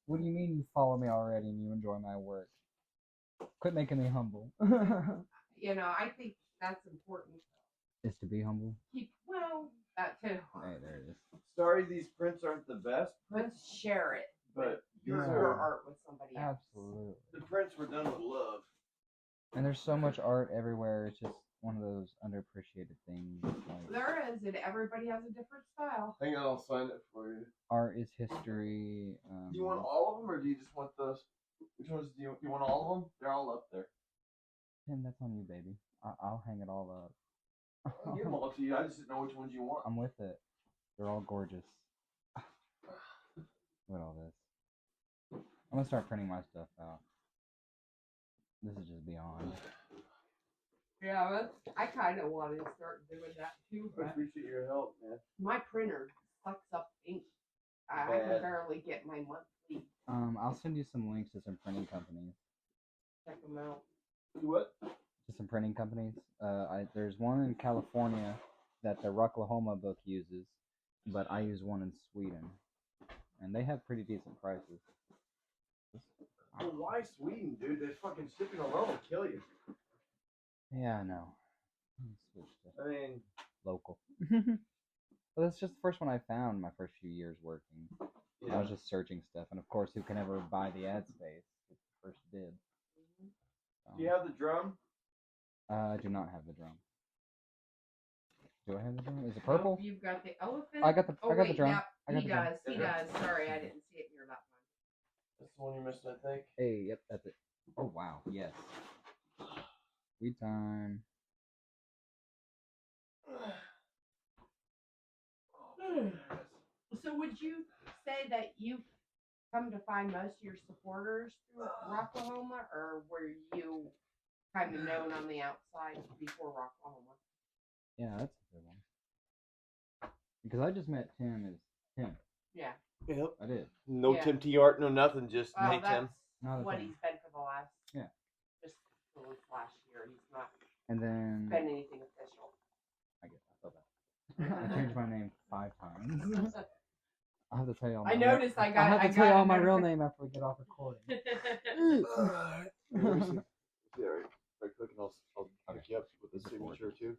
What do you mean you follow me already and you enjoy my work? Quit making me humble. I think that's important. Is to be humble. That too. Hey, there it is. Sorry, these prints aren't the best. Let's share it. But your art with somebody else. Absolutely. The prints were done with love. And there's so much art everywhere. It's just one of those underappreciated things. There is, and everybody has a different style. Hang on, I'll sign it for you. Art is history. Do you want all of them, or do you just want those? Which ones do you want? All of them? They're all up there. Tim, that's on you, baby. I'll hang it all up. I'll give them all to you. I just didn't know which ones you want. I'm with it. They're all gorgeous. Look at all this. I'm gonna start printing my stuff out. This is just beyond. Yeah, I kind of want to start doing that too. I appreciate your help, man. My printer sucks up ink. I can barely get my monthly. I'll send you some links to some printing companies. Check them out. What? To some printing companies. There's one in California that the Rocklahoma book uses, but I use one in Sweden, and they have pretty decent prices. Well, why Sweden, dude? That fucking shipping alone will kill you. Yeah, I know. Switch to I mean, local. But that's just the first one I found my first few years working. yeah. I was just searching stuff, and of course, who can ever buy the ad space? It's the first dib. Do you have the drum? I do not have the drum. Do I have the drum? Is it purple? Nope, you've got the elephant. I got the drum. Now, I got he the drum. does. He does. Sorry, I didn't see it in your left one. That's the one you missed, I think. Hey, yep, that's it. Oh wow, yes. Sweet time. So would you say that you've come to find most of your supporters through Rocklahoma, or were you kind of known on the outside before Rocklahoma? Yeah, that's a good one. Because I just met Tim as Tim. Yeah. Yep. I did. No Yeah. Tim T art, no nothing. Just Well, hey Tim. that's what Tim. he's been for the last. Yeah. Just for this last year, he's not And then been anything official. I felt that. I changed my name 5 times. I'll have to tell you all my I noticed I got. I'll have to I tell you got all my a real name after we get off recording. Yeah, right. Right quick, and I'll pick you up with the signature too.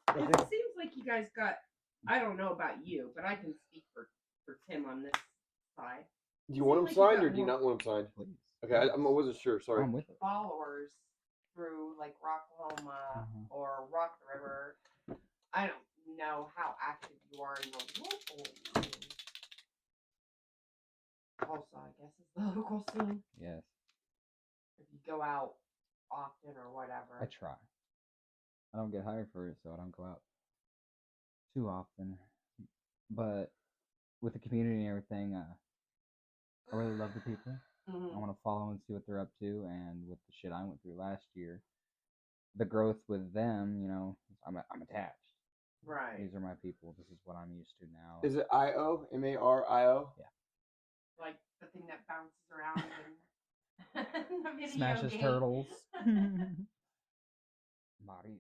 It seems like you guys got. I don't know about you, but I can speak for Tim on this side. Do you want him Seems like you signed got or do you more- not want him signed? Please. Okay, I wasn't sure. Sorry. I'm with it. Followers through like Rocklahoma or Rawk The River. I don't know how active you are in the local scene. Also, I guess it's the local scene. Yes, If you go out often or I whatever. try. I don't get hired for it, so I don't go out too often. But with the community and everything, I really love the people. I want to follow and see what they're up to, and with the shit I went through last year, the growth with them, I'm attached. Right. These are my people. This is what I'm used to now. Is it IO? MARIO? Yeah. Like the thing that bounces around and the video Smashes game. turtles. Mario.